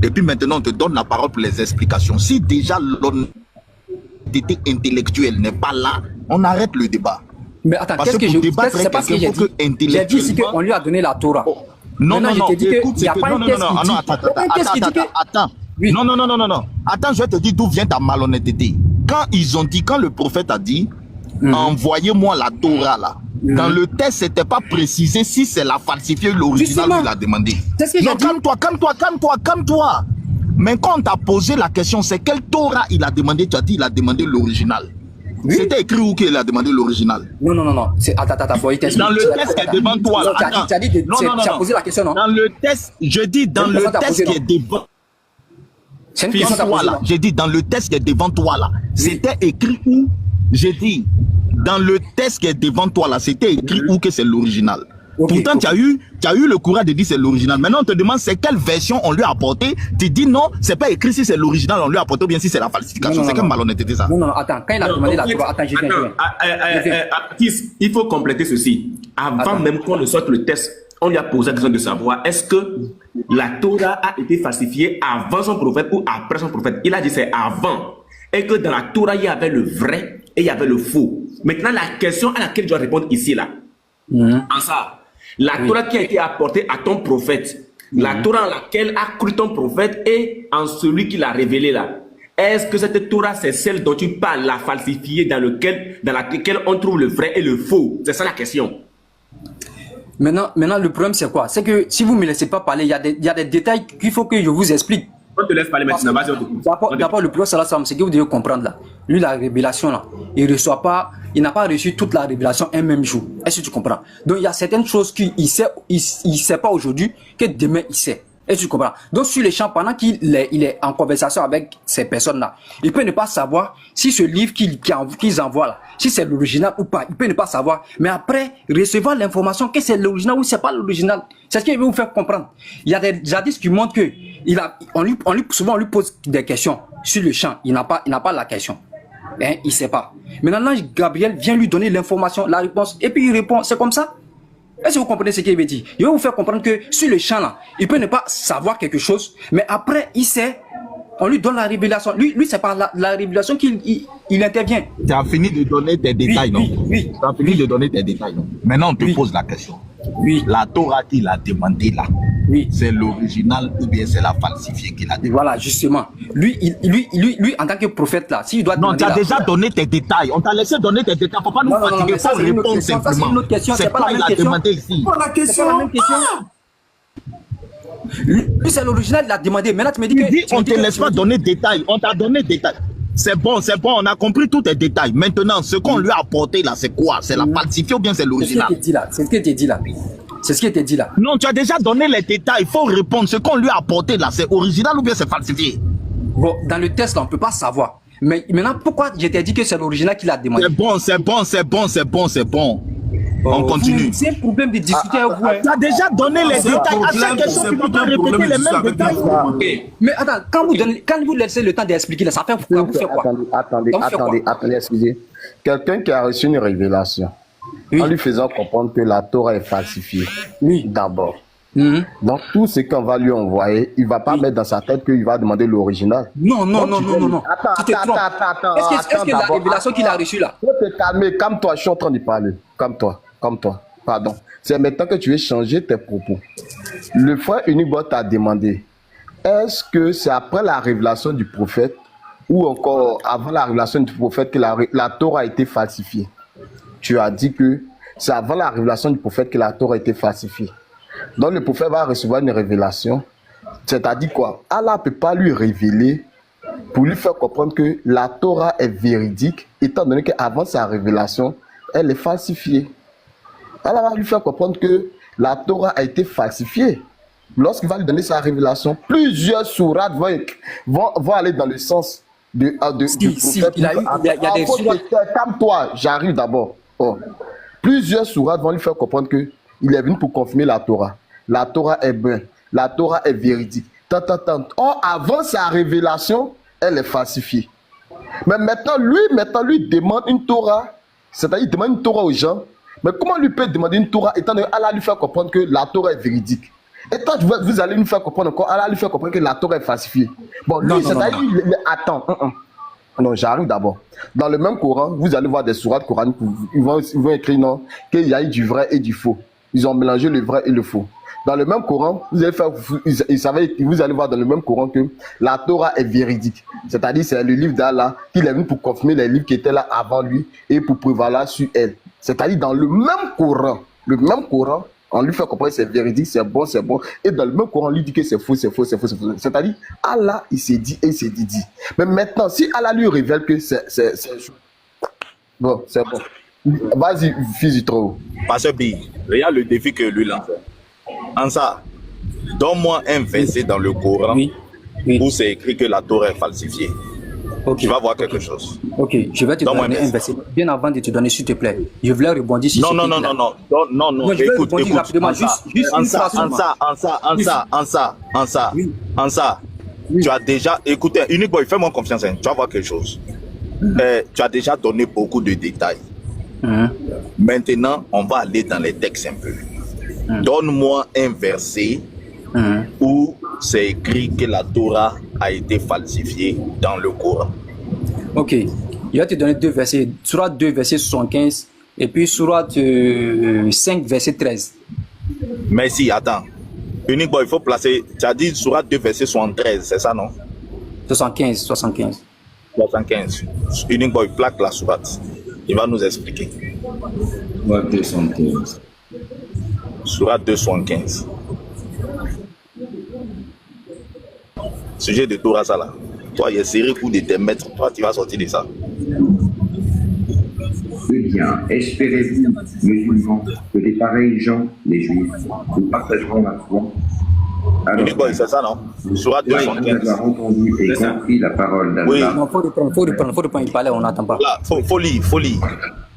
Et puis maintenant, on te donne la parole pour les explications. Si déjà l'honnêteté intellectuelle n'est pas là, on arrête le débat. Mais attends, qu'est-ce que c'est pas ce que j'ai dit? J'ai dit qu'on lui a donné la Torah. Non, écoute, il n'y a pas un texte qui dit que... Attends. Oui. Non. Attends, je vais te dire d'où vient ta malhonnêteté. Quand le prophète a dit, envoyez-moi la Torah là. Dans le texte, c'était pas précisé si c'est la falsifiée ou l'original qu'il a demandé. Non, calme-toi. Mais quand on t'a posé la question, c'est quel Torah il a demandé, tu as dit il a demandé l'original. Oui. C'était écrit où qu'il a demandé l'original? Non. Attends, bon, dans le test qui est devant toi, là. Tu as dit tu as posé la question, non? Dans le test, je dis dans le test qui est devant. C'est une question là. J'ai dit dans le test qui est devant toi là. C'était écrit où? J'ai dit dans le test qui est devant toi là, c'était écrit où que c'est l'original. Pourtant, tu as eu le courage de dire c'est l'original. Maintenant, on te demande c'est quelle version on lui a apporté. Tu dis non, c'est pas écrit si c'est l'original, on lui a apporté ou bien si c'est la falsification. C'est quelle malhonnêteté ça? Non, attends, quand il a demandé la Torah, attends, il faut compléter ceci. Avant même qu'on ne sorte le test, on lui a posé la question de savoir est-ce que la Torah a été falsifiée avant son prophète ou après son prophète. Il a dit c'est avant. Et que dans la Torah, il y avait le vrai et il y avait le faux. Maintenant, la question à laquelle je dois répondre ici, là, en ça, la Torah qui a été apportée à ton prophète, la Torah en laquelle a cru ton prophète et en celui qui l'a révélé là. Est-ce que cette Torah, c'est celle dont tu parles, la falsifiée, dans laquelle on trouve le vrai et le faux? C'est ça la question. Maintenant, le problème, c'est quoi? C'est que si vous ne me laissez pas parler, il y a des détails qu'il faut que je vous explique. On te laisse parler maintenant. D'abord, le prophète sallallahu alayhi wa sallam, c'est que vous devez comprendre là. Lui, la révélation là, il n'a pas reçu toute la révélation un même jour. Est-ce que tu comprends? Donc, il y a certaines choses qu'il ne sait pas aujourd'hui, que demain il sait. Est-ce que tu comprends? Donc, sur les champs, pendant qu'il est en conversation avec ces personnes-là, il peut ne pas savoir si ce livre qu'ils envoient là, si c'est l'original ou pas. Il peut ne pas savoir. Mais après, recevoir l'information que c'est l'original ou c'est pas l'original, c'est ce qu'il veut vous faire comprendre. Il y a des hadiths qui montrent que souvent on lui pose des questions sur le champ. Il n'a pas la question. Hein, il sait pas. Maintenant, l'ange Gabriel vient lui donner l'information, la réponse, et puis il répond. C'est comme ça. Est-ce que vous comprenez ce qu'il veut dire? Il va vous faire comprendre que sur le champ là, il peut ne pas savoir quelque chose, mais après il sait, on lui donne la révélation. Lui c'est par la révélation qu'il intervient. Tu as fini de donner tes détails, non? Oui. Tu as fini de donner tes détails, non? Maintenant on te pose la question. Oui. La Torah qu'il a demandé là, c'est l'original ou bien c'est la falsifiée qu'il a demandé? Voilà, justement. Lui, en tant que prophète là, s'il doit non, tu as déjà donné tes détails. On t'a laissé donner tes détails. Faut pas nous fatiguer, faut répondre simplement. C'est une autre question, c'est pas la même question. Demandé ici. Pas la question. C'est pas la même question. Lui, c'est l'original, il a demandé. Maintenant, tu me dis que... On ne te laisse pas donner détails. On t'a donné détails. C'est bon, on a compris tous tes détails. Maintenant, ce qu'on lui a apporté là, c'est quoi? C'est la falsifiée ou bien c'est l'original? C'est ce qui était dit là. C'est ce qui était dit là. Non, tu as déjà donné les détails. Il faut répondre. Ce qu'on lui a apporté là, c'est original ou bien c'est falsifié? Bon, dans le test là, on ne peut pas savoir. Mais maintenant, pourquoi je t'ai dit que c'est l'original qu'il a demandé? C'est bon. On continue. C'est un problème de discuter avec vous. Tu as déjà donné les détails. À chaque question, tu peux répéter les mêmes détails. Mais attends, quand vous laissez le temps d'expliquer, ça fait quoi? Vous faites quoi? Attendez, excusez. Quelqu'un qui a reçu une révélation, en lui faisant comprendre que la Torah est falsifiée, d'abord. Donc, tout ce qu'on va lui envoyer, il ne va pas mettre dans sa tête qu'il va demander l'original. Non. Attends. Est-ce que la révélation qu'il a reçue là? Faut te calmer, calme-toi, je suis en train de parler. Calme-toi, pardon. C'est maintenant que tu veux changer tes propos. Le frère Unibot t'a demandé, est-ce que c'est après la révélation du prophète ou encore avant la révélation du prophète que la Torah a été falsifiée? Tu as dit que c'est avant la révélation du prophète que la Torah a été falsifiée. Donc le prophète va recevoir une révélation. C'est-à-dire quoi? Allah ne peut pas lui révéler pour lui faire comprendre que la Torah est véridique, étant donné qu'avant sa révélation, elle est falsifiée. Allah va lui faire comprendre que la Torah a été falsifiée. Lorsqu'il va lui donner sa révélation, plusieurs sourates vont aller dans le sens du prophète. Il y a des sourates. Calme-toi, j'arrive d'abord. Plusieurs sourates vont lui faire comprendre que il est venu pour confirmer la Torah. La Torah est bonne. La Torah est véridique. Or, avant sa révélation, elle est falsifiée. Mais maintenant, lui demande une Torah. C'est-à-dire, il demande une Torah aux gens. Mais comment lui peut demander une Torah étant donné qu'Allah lui fait comprendre que la Torah est véridique? Et toi, vous allez lui faire comprendre encore, Allah lui fait comprendre que la Torah est falsifiée. Bon, lui, c'est-à-dire, attends. Non, j'arrive d'abord. Dans le même Coran, vous allez voir des sourates coraniques, ils vont écrire non, qu'il y a eu du vrai et du faux. Ils ont mélangé le vrai et le faux. Dans le même Coran, vous allez voir dans le même Coran que la Torah est véridique. C'est-à-dire, c'est le livre d'Allah qu'il est venu pour confirmer les livres qui étaient là avant lui et pour prévaloir sur elle. C'est-à-dire, dans le même Coran, On lui fait comprendre que c'est véridique, c'est bon, c'est bon. Et dans le même courant, on lui dit que c'est faux, c'est faux, c'est faux, c'est faux. C'est-à-dire, Allah, il s'est dit et il s'est dit. Mais maintenant, si Allah lui révèle que c'est... Bon, c'est bon. Vas-y, fils du trop. Pasteur B, regarde le défi que lui lance. En ça, donne-moi un verset dans le Coran où c'est écrit que la Torah est falsifiée. Ok. Tu vas voir quelque chose. Ok, je vais te donner un verset. Bien avant de te donner, s'il te plaît, je voulais rebondir sur non, je vais écoute, rebondir rapidement, juste une phrase. En ça, tu as déjà, écoutez, Unique Boy, fais-moi confiance, hein, tu vas voir quelque chose. Tu as déjà donné beaucoup de détails. Maintenant, on va aller dans les textes un peu. Donne-moi un verset où c'est écrit que la Torah a été falsifiée dans le Coran. Ok, je vais te donner deux versets. Surat 2, verset 75, et puis Surat 5, verset 13. Merci, attends. Unique Boy, il faut placer. Tu as dit Surat 2, verset 73, c'est ça, non? 75. Unique Boy, plaque la Surat. Il va nous expliquer. Surat 215. Surat 215. Sujet de Torah, ça là. Toi, il y a serré coup de tes maîtres. Toi, tu vas sortir de ça. Eh bien, espérez-vous, musulmans, que les pareils gens, les juifs, nous partageront la foi. Alors, c'est ça, non? Surat 215. Vous avez entendu et compris la parole d'Allah. Oui. Non, faut reprendre, il parlait, on n'attend pas. Là, faut lire.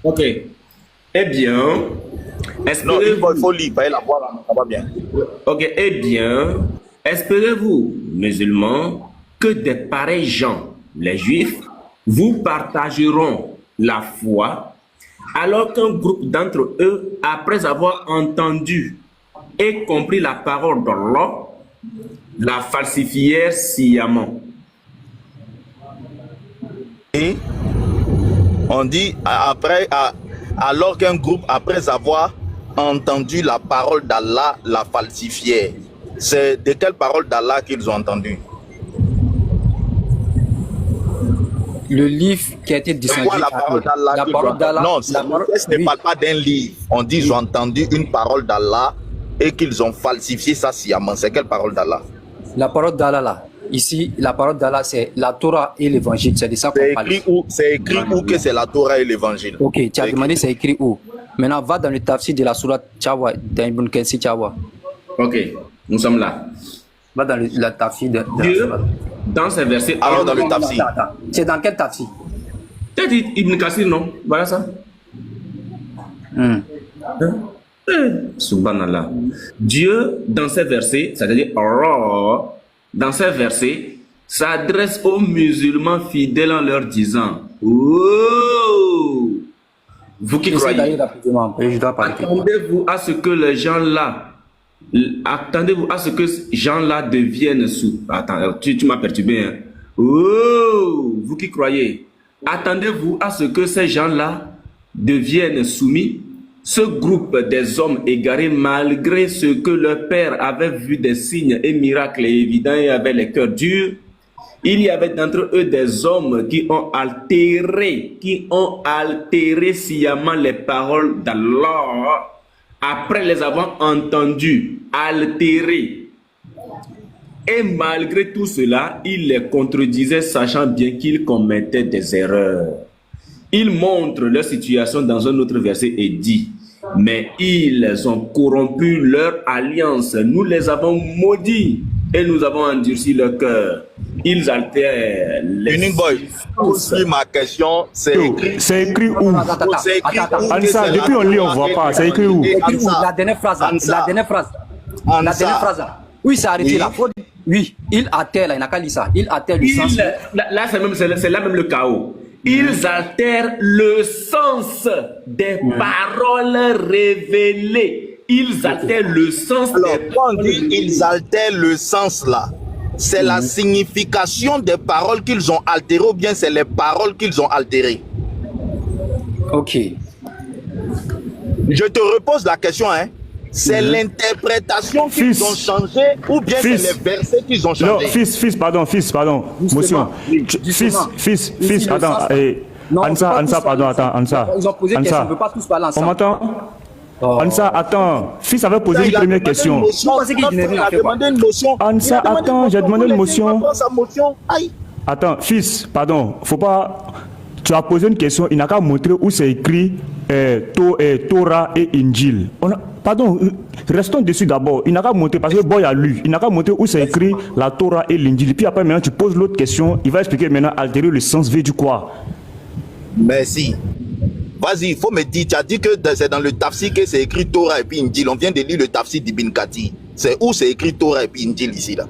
Ok. Eh bien, non, il faut lire, la voix là, ça va bien. Ok, eh bien, espérez-vous, musulmans, que des pareils gens, les juifs, vous partageront la foi, alors qu'un groupe d'entre eux, après avoir entendu et compris la parole d'Allah, la falsifièrent sciemment. Et on dit après, alors qu'un groupe, après avoir entendu la parole d'Allah, la falsifiait. C'est de quelle parole d'Allah qu'ils ont entendu? Le livre qui a été descendu. La parole d'Allah. Non, ce ne parle pas d'un livre. On dit ils ont entendu une parole d'Allah et qu'ils ont falsifié ça sciemment. C'est quelle parole d'Allah? La parole d'Allah là. Ici, la parole d'Allah, c'est la Torah et l'évangile. C'est de ça qu'on parle. C'est écrit où que c'est la Torah et l'évangile? Ok, tu as demandé c'est écrit où? Maintenant, va dans le tafsir de la sourate Tchawa, dans Ibn Kathir Tchawa. Ok, nous sommes là. Va dans le tafsir de Dieu, dans ces versets. Alors, dans le tafsir. C'est dans quel tafsir? Tu as dit Ibn Kathir, non? Voilà ça. Subhanallah. Dieu, dans ces versets, c'est-à-dire Allah, dans ces versets, s'adresse aux musulmans fidèles en leur disant: oh, vous qui croyez, attendez-vous à ce que les gens-là, attendez-vous à ce que ces gens-là deviennent sous. Attends, tu m'as perturbé. Hein? Oh, vous qui croyez, attendez-vous à ce que ces gens-là deviennent soumis. Ce groupe des hommes égarés, malgré ce que leur père avait vu des signes et miracles évidents et avait les cœurs durs, il y avait d'entre eux des hommes qui ont altéré sciemment les paroles d'Allah après les avoir entendues, altérées. Et malgré tout cela, ils les contredisaient, sachant bien qu'ils commettaient des erreurs. Il montre leur situation dans un autre verset et dit: mais ils ont corrompu leur alliance, nous les avons maudits et nous avons endurci leur cœur. Ils altèrent les... Unique Boy, aussi ma question, c'est écrit... C'est écrit où? Ansa, depuis on lit, on voit pas. C'est écrit où? La dernière phrase. Oui, c'est arrêté là. Oui, il altère là, il n'a qu'à lire ça. Il altère le sens. Là, c'est là même le chaos. Ils altèrent le sens des paroles révélées. Ils altèrent le sens des paroles. Quand on dit ils altèrent le sens là, c'est la signification des paroles qu'ils ont altérées ou bien c'est les paroles qu'ils ont altérées? Ok. Je te repose la question, hein. C'est l'interprétation qu'ils ont changé ou bien c'est les versets qu'ils ont changé? Non, fils, pardon. Motion. Fils, attends. Ansa, pardon, attends, Ansa. Ils ont posé question, on ne veut pas tous parler ensemble. On m'entend? Ansa, attends. Fils avait posé une première question. Ansa, attends, j'ai demandé une motion. Attends, fils, pardon, faut pas. Tu as posé une question, il n'a qu'à montrer où c'est écrit Torah et Injil. Pardon, restons dessus d'abord. Il n'a qu'à montrer, parce que Boy a lu, il n'a qu'à montrer où c'est écrit la Torah et l'Injil. Puis après, maintenant, tu poses l'autre question, il va expliquer maintenant, altérer le sens veut du quoi. Merci. Vas-y, il faut me dire, tu as dit que c'est dans le tafsir que c'est écrit Torah et puis Injil. On vient de lire le tafsir d'Ibn Kathir. C'est où c'est écrit Torah et puis Injil ici, là?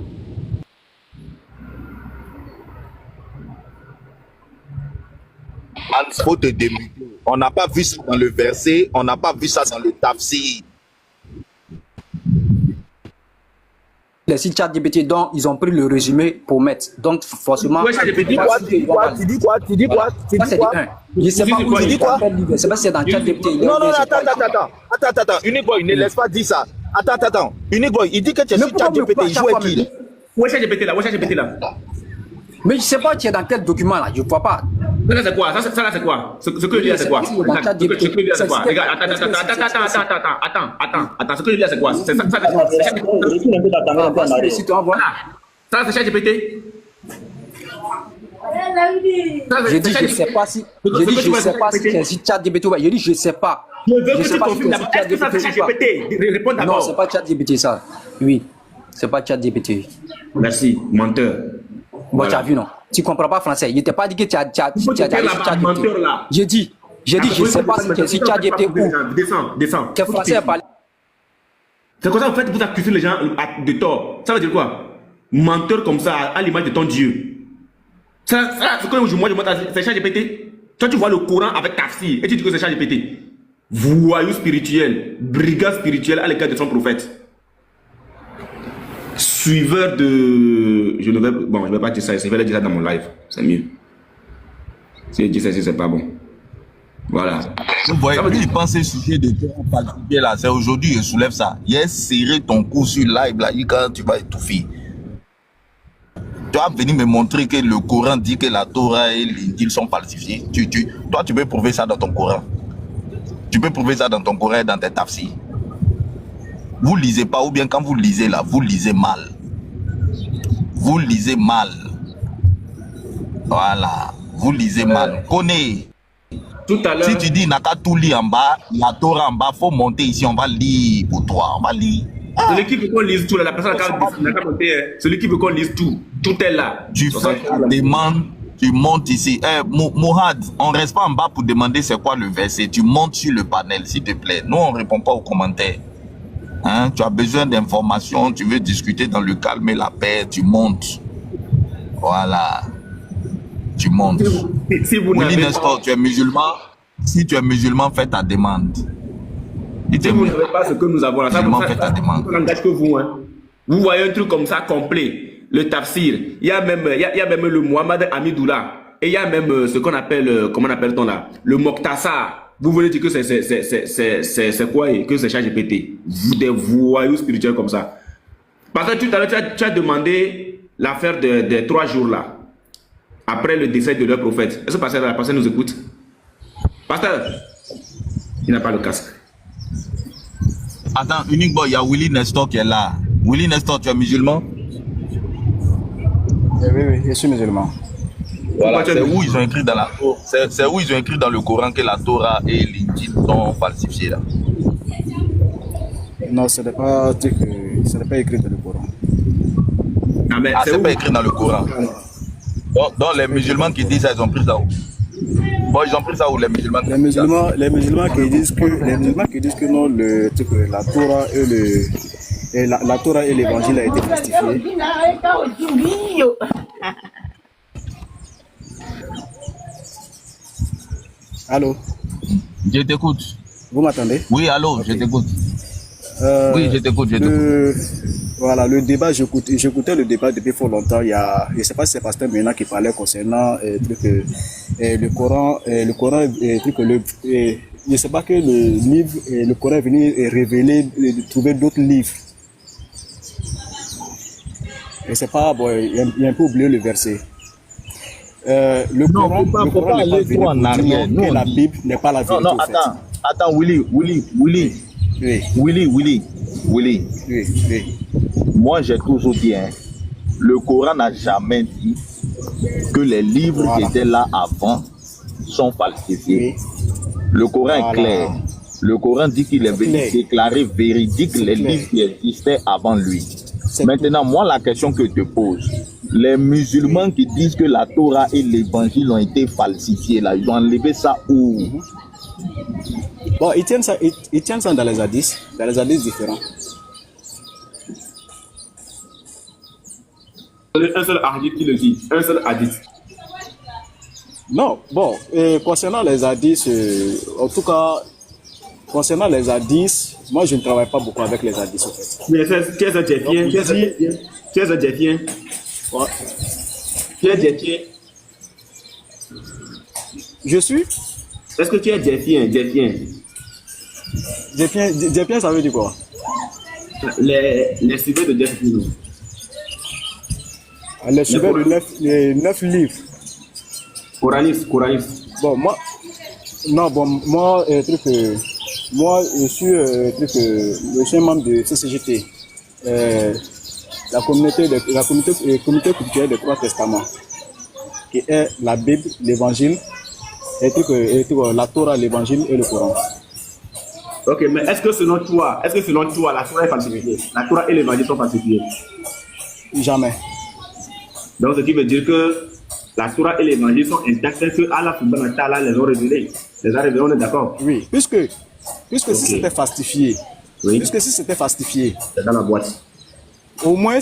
Il faut te démuter. On n'a pas vu ça dans le verset, on n'a pas vu ça dans le tafsir. Les sites ChatGPT, donc ils ont pris le résumé pour mettre. Donc forcément. Ouais, tu dis quoi? Tu dis quoi? Je sais pas où tu dis quoi? C'est pas si c'est dans ChatGPT. Non, attends. Unique Boy, ne laisse pas dire ça. Attends. Unique Boy, il dit que tu es sur ChatGPT, il joue avec qui? Où est ChatGPT là? Mais je sais pas, tu es dans quel document là, je vois pas. Ça là c'est quoi? Ça là c'est quoi? Ce que je lis là c'est quoi? Regarde, attends, ce que je lis là c'est quoi? Ça c'est ChatGPT. J'ai dit je sais pas si c'est si ChatGPT ou pas. J'ai dit je sais pas. Je veux que tu confirmes d'abord. Est-ce que ça c'est ChatGPT? Réponds d'abord. Non, c'est pas ChatGPT ça. Oui, c'est pas ChatGPT. Merci, menteur. Bon, tu as vu, non? Tu comprends pas français. Il t'a pas dit que tu as ChatGPT. J'ai dit, je sais pas si ChatGPT ou. Descends. Quel français a parlé? C'est comme ça, en fait, vous accusez les gens de tort. Ça veut dire quoi? Menteur comme ça, à l'image de ton Dieu. Ça, c'est comme moi, je montre, c'est ChatGPT. Toi, tu vois le Coran avec tafsir et tu dis que c'est ChatGPT. Voyou spirituel, brigand spirituel à l'égard de son prophète. Suiveur de... Je ne vais pas dire ça, je vais le dire ça dans mon live, c'est mieux. Si je dis ça, c'est pas bon. Voilà. Vous voyez, il pense ce sujet de falsifié là, c'est aujourd'hui, je soulève ça. Il a serré ton cou sur live là, quand tu vas étouffer. Tu vas venir me montrer que le Coran dit que la Torah et l'Injil sont falsifiés. Toi, tu peux prouver ça dans ton Coran. Tu peux prouver ça dans ton Coran et dans tes tafsirs. Vous lisez pas, ou bien quand vous lisez là, vous lisez mal. Vous lisez mal. Voilà. Vous lisez mal. Connais. Tout à l'heure. Si tu dis n'a qu'à tout lire en bas, la Torah en bas, faut monter ici, on va lire pour toi. On va lire. Celui qui veut qu'on lise tout, là, la personne n'a qu'à monter. Celui qui veut qu'on lise tout, tout est là. Tu fais la demande, tu montes ici. Mohad, on reste pas en bas pour demander c'est quoi le verset. Tu montes sur le panel, s'il te plaît. Nous, on répond pas aux commentaires. Hein, tu as besoin d'informations, tu veux discuter dans le calme et la paix, tu montes. Voilà. Tu montes. Si vous Willy Nestor, tu es musulman. Si tu es musulman, fais ta demande. Si vous n'avez pas ce que nous avons là, ça fais ta demande. n'engage que vous. Hein. Vous voyez un truc comme ça complet, le tafsir. Il y a même le Mohamed Amidoula. Et il y a même ce qu'on appelle, comment appelle-t-on là, le Mokhtasar. Vous voulez dire que c'est quoi que c'est ChatGPT? Vous des voyous spirituels comme ça. Parce que tout à l'heure, tu as demandé l'affaire des 3 jours là. Après le décès de leur prophète. Est-ce que la personne nous écoute? Pasteur, il n'a pas le casque. Attends, Unique Boy, il y a Willy Nestor qui est là. Willy Nestor, tu es musulman? Oui, je suis musulman. Voilà, c'est où ils ont écrit dans la c'est où ils ont écrit dans le Coran que la Torah et l'Injil sont falsifiés là. Non, ce n'est pas écrit dans le Coran. C'est pas écrit dans le Coran. Donc les musulmans qui disent ça, ils ont pris ça où? Bon, ils ont pris ça où les musulmans? Les musulmans qui disent que non, la Torah et la Torah et l'Évangile a été falsifié. Allô? Je t'écoute. Vous m'entendez? Oui, allô, je t'écoute. Oui, je t'écoute, Voilà, le débat, j'écoutais le débat depuis fort longtemps. Il y a, je ne sais pas si c'est Pasteur maintenant qui parlait concernant le Coran, je ne sais pas que le livre, le Coran est venu révéler, trouver d'autres livres. Et c'est pas, bon, il a un peu oublié le verset. Le Coran n'est pas venu pour dire que la Bible n'est pas la vérité. Non, attends, Willy. Oui. Willy. Oui, oui. Moi, j'ai toujours dit, hein, le Coran n'a jamais dit que les livres qui étaient là avant sont falsifiés. Le Coran est clair. Le Coran dit qu'il est venu déclarer véridique les livres qui existaient avant lui. Maintenant, moi, la question que je te pose, les musulmans qui disent que la Torah et l'évangile ont été falsifiés, là, ils ont enlevé ça où? Bon, ils tiennent ça dans les hadiths différents. Un seul hadith qui le dit, un seul hadith. Non, bon, concernant les hadiths, en tout cas, concernant les hadiths, moi je ne travaille pas beaucoup avec les hadiths en fait. Mais tu es un défien, tu es un défien. Tu es défien. Je suis? Est-ce que tu es défien? Défien, ça veut dire quoi? Les suiveurs de Jeff Pino. Les suiveurs de 9 livres. Coraniste. Bon, moi, je suis je suis un membre de CCGT, la communauté culturelle des Trois Testaments, qui est la Bible, l'Évangile, la Torah, l'Évangile et le Coran. Ok, mais est-ce que selon toi, la Torah est falsifiée? La Torah et l'Évangile sont falsifiés? Jamais. Donc, ce qui veut dire que la Torah et l'Évangile sont intacts, que Allah subhanahu wa ta'ala les a révélés. On est d'accord? Oui, puisque si c'était falsifié, c'est dans la boîte. Au moins,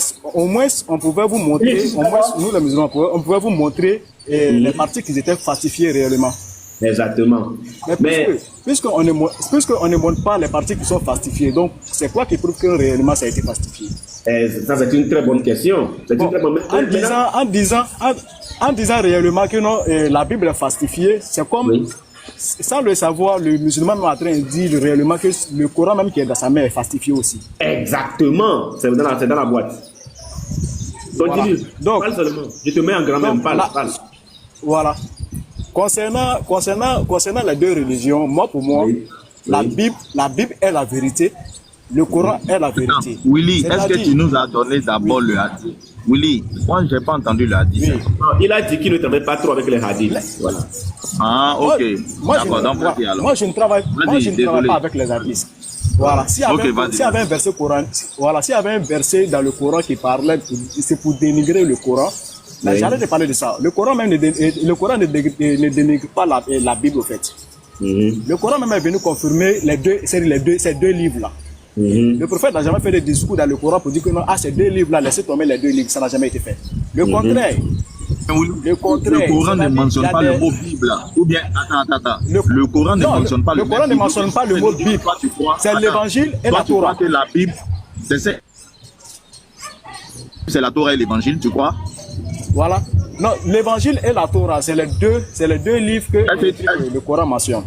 on pouvait vous montrer, nous les musulmans, on pouvait vous montrer les parties qui étaient falsifiées réellement. Exactement. Mais puisqu'on ne montre pas les parties qui sont falsifiées, donc c'est quoi qui prouve que réellement ça a été falsifié? Ça, c'est une très bonne question. En disant réellement que non, la Bible est falsifiée, c'est comme, sans le savoir, le musulman est en train de dire réellement que le Coran même qui est dans sa main est falsifié aussi. Exactement, c'est dans la boîte. Continue, donc, parle seulement. Je te mets en grand même, parle. Voilà. Concernant les deux religions, pour moi, la Bible est la vérité, le Coran est la vérité. Attends, Willy, est-ce que tu nous as donné d'abord le hadith? Willy, moi je n'ai pas entendu le hadith. Oui. Non, il a dit qu'il ne travaille pas trop avec les hadiths. Voilà. Ah, ok. Moi, je ne travaille pas avec les hadiths. Voilà. S'il y avait un verset Coran, s'il y avait un verset dans le Coran qui parlait, c'est pour dénigrer le Coran. Mais j'arrête de parler de ça. Le Coran même ne dénigre pas la Bible, au fait. Le Coran même est venu confirmer ces deux livres-là. Le prophète n'a jamais fait de discours dans le Coran pour dire que non, ces deux livres-là, laissez tomber les deux livres. Ça n'a jamais été fait. Le contraire. Le Coran ne mentionne pas le mot Bible. Ou bien, attends. Le Coran ne mentionne pas le mot Bible. Le Coran ne mentionne pas le mot Bible. C'est l'Évangile et la Torah. Tu crois que la Bible, c'est la Torah et l'Évangile, tu crois? Voilà. Non, l'Évangile et la Torah, c'est les deux livres que le Coran mentionne.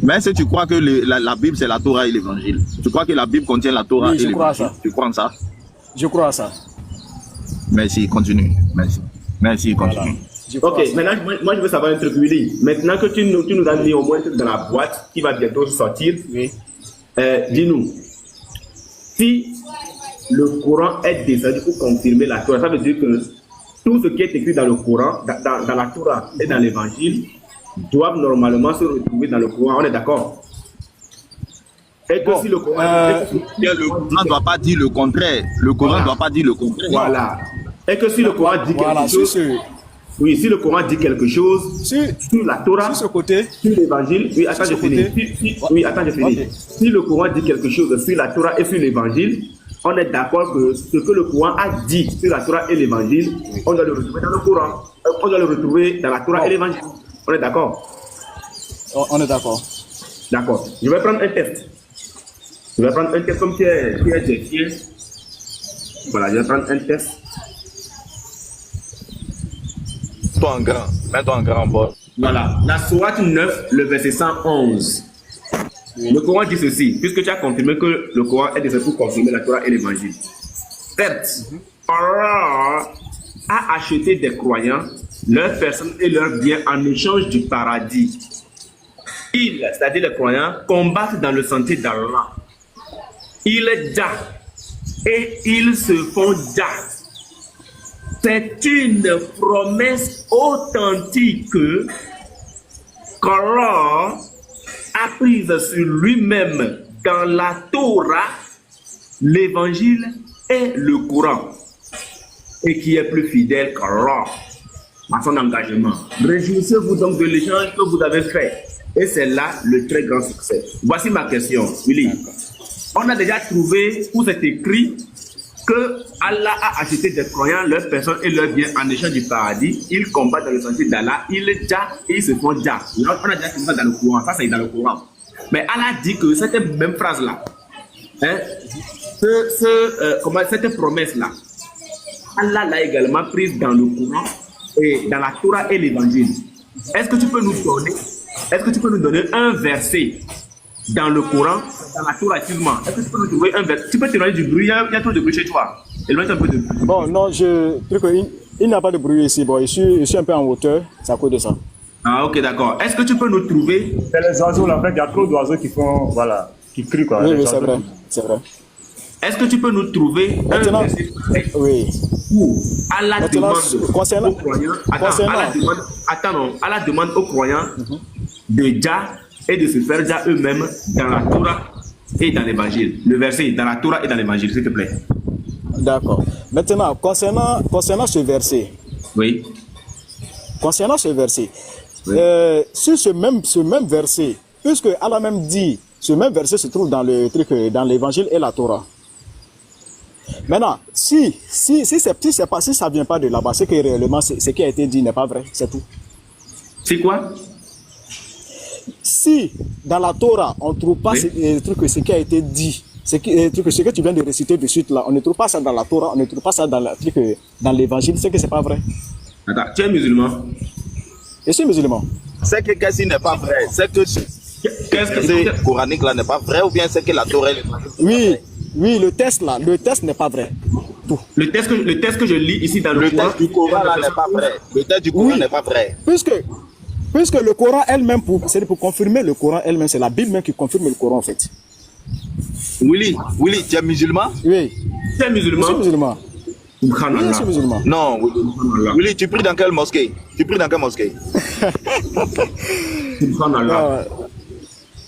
Mais est-ce que tu crois que la Bible, c'est la Torah et l'Évangile? Tu crois que la Bible contient la Torah et l'Évangile? Tu crois en ça? Je crois à ça. Merci, continue. Merci, continue. Voilà. Ok, maintenant, moi je veux savoir un truc, Willy. Maintenant que tu nous as mis au moins un truc dans la boîte qui va bientôt sortir, dis-nous, si le Coran est descendu pour confirmer la Torah, ça veut dire que tout ce qui est écrit dans le Coran, dans la Torah et dans l'Évangile, doivent normalement se retrouver dans le Coran, on est d'accord? Et que si le Coran ne doit pas dire le contraire. Le Coran ne doit pas dire le contraire. Voilà. Et que si le Coran dit quelque chose, oui, si le Coran dit quelque chose sur la Torah, sur l'Évangile, oui, attends, je finis. Si le Coran dit quelque chose sur la Torah et sur l'Évangile, on est d'accord que ce que le Coran a dit sur la Torah et l'Évangile, on doit le retrouver dans le Coran. On doit le retrouver dans la Torah et l'Évangile. On est d'accord? On est d'accord. D'accord. Je vais prendre un test. Comme tu es défiant. Voilà, je vais prendre un test. Mets-toi en grand bord. Voilà. La sourate 9, le verset 111. Le Coran dit ceci, puisque tu as confirmé que le Coran est descendu pour confirmer la Torah et l'Évangile. Certes, Allah a acheté des croyants, leurs personnes et leurs biens en échange du paradis. Ils, c'est-à-dire les croyants, combattent dans le sentier d'Allah. Ils dja et ils se font dja. C'est une promesse authentique qu'Allah a prise sur lui-même dans la Torah, l'évangile et le Coran, et qui est plus fidèle qu'Allah à son engagement. Réjouissez-vous donc de l'échange que vous avez fait. Et c'est là le très grand succès. Voici ma question, Willy. On a déjà trouvé où c'est écrit que Allah a acheté des croyants, leurs personnes et leurs biens en échange du paradis. Ils combattent dans le sentier d'Allah, ils dja et ils se font dja. On a déjà trouvé ça dans le Coran, ça c'est dans le Coran. Mais Allah dit que cette même phrase-là, hein, cette promesse-là, Allah l'a également prise dans le Coran et dans la Torah et l'Évangile. Est-ce que tu peux nous donner un verset dans le Coran, dans la Torah, excuse-moi? Est-ce que tu peux nous trouver un verset? Tu peux t'éloigner du bruit, il y a trop de bruit chez toi. Éloigne un peu de bruit. Bon, non, il n'y a pas de bruit ici. Bon, je suis un peu en hauteur, c'est à cause de ça. Ah, ok, d'accord. Est-ce que tu peux nous trouver? C'est les oiseaux là, en fait, il y a trop d'oiseaux qui font, voilà, qui crient quoi. Oui, c'est vrai, c'est vrai. Est-ce que tu peux nous trouver maintenant, un verset oui. où Allah maintenant, demande aux croyants, Allah demande aux croyants de dja et de se faire dja eux-mêmes dans la Torah et dans l'Évangile. Le verset dans la Torah et dans l'Évangile, s'il te plaît. D'accord. Maintenant, concernant ce verset. Oui. Concernant ce verset, oui. Sur ce même verset, puisque Allah même dit, ce même verset se trouve dans dans l'Évangile et la Torah. Maintenant, si ça vient pas de là-bas, c'est que réellement ce qui a été dit n'est pas vrai, c'est tout. C'est quoi? Si dans la Torah on ne trouve pas ce qui a été dit, ce que tu viens de réciter de suite là, on ne trouve pas ça dans la Torah, on ne trouve pas ça dans l'Évangile, c'est que c'est pas vrai. Attends, tu es musulman? Je suis musulman. C'est que qu'est-ce qui n'est pas vrai? C'est que ce coranique là n'est pas vrai ou bien c'est que la Torah est oui. Oui, le test n'est pas vrai. Tout. Le test que je lis ici dans le Coran, test du Coran là n'est pas vrai. Le test du Coran n'est pas vrai. Puisque le Coran elle-même, c'est pour confirmer le Coran elle-même, c'est la Bible même qui confirme le Coran en fait. Willy, tu es musulman? Oui. Tu es musulman? Je suis musulman. Oui, je suis musulman. Non, Willy, tu pries dans quelle mosquée?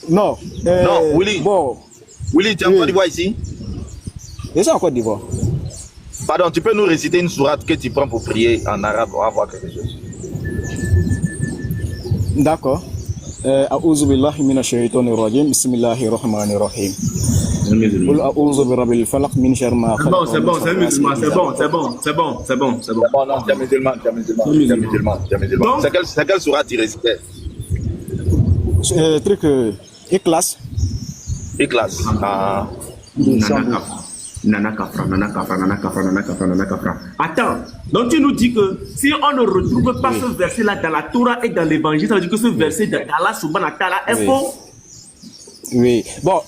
Non, Willy. Bon. Willy, tu es en Côte d'Ivoire ici? Je suis en Côte d'Ivoire. Pardon, tu peux nous réciter une sourate que tu prends pour prier en arabe, on va voir quelque chose. D'accord. A'udhu billahi minash shaitanir rajim. Bismillahir rahmanir rahim. Qul a'udhu birabbil falaq min sharri ma khalaq. C'est bon, c'est musulman, c'est bon. Non, tu es musulman. C'est quelle sourate tu récitais? Ikhlas. Ikhlas. Ah. Nana Kafra. Attends, donc tu nous dis que si on ne retrouve pas ce verset-là dans la Torah et dans l'Évangile, ça veut dire que ce verset d'Allah subhanahu wa ta'ala est faux? Oui. Bon,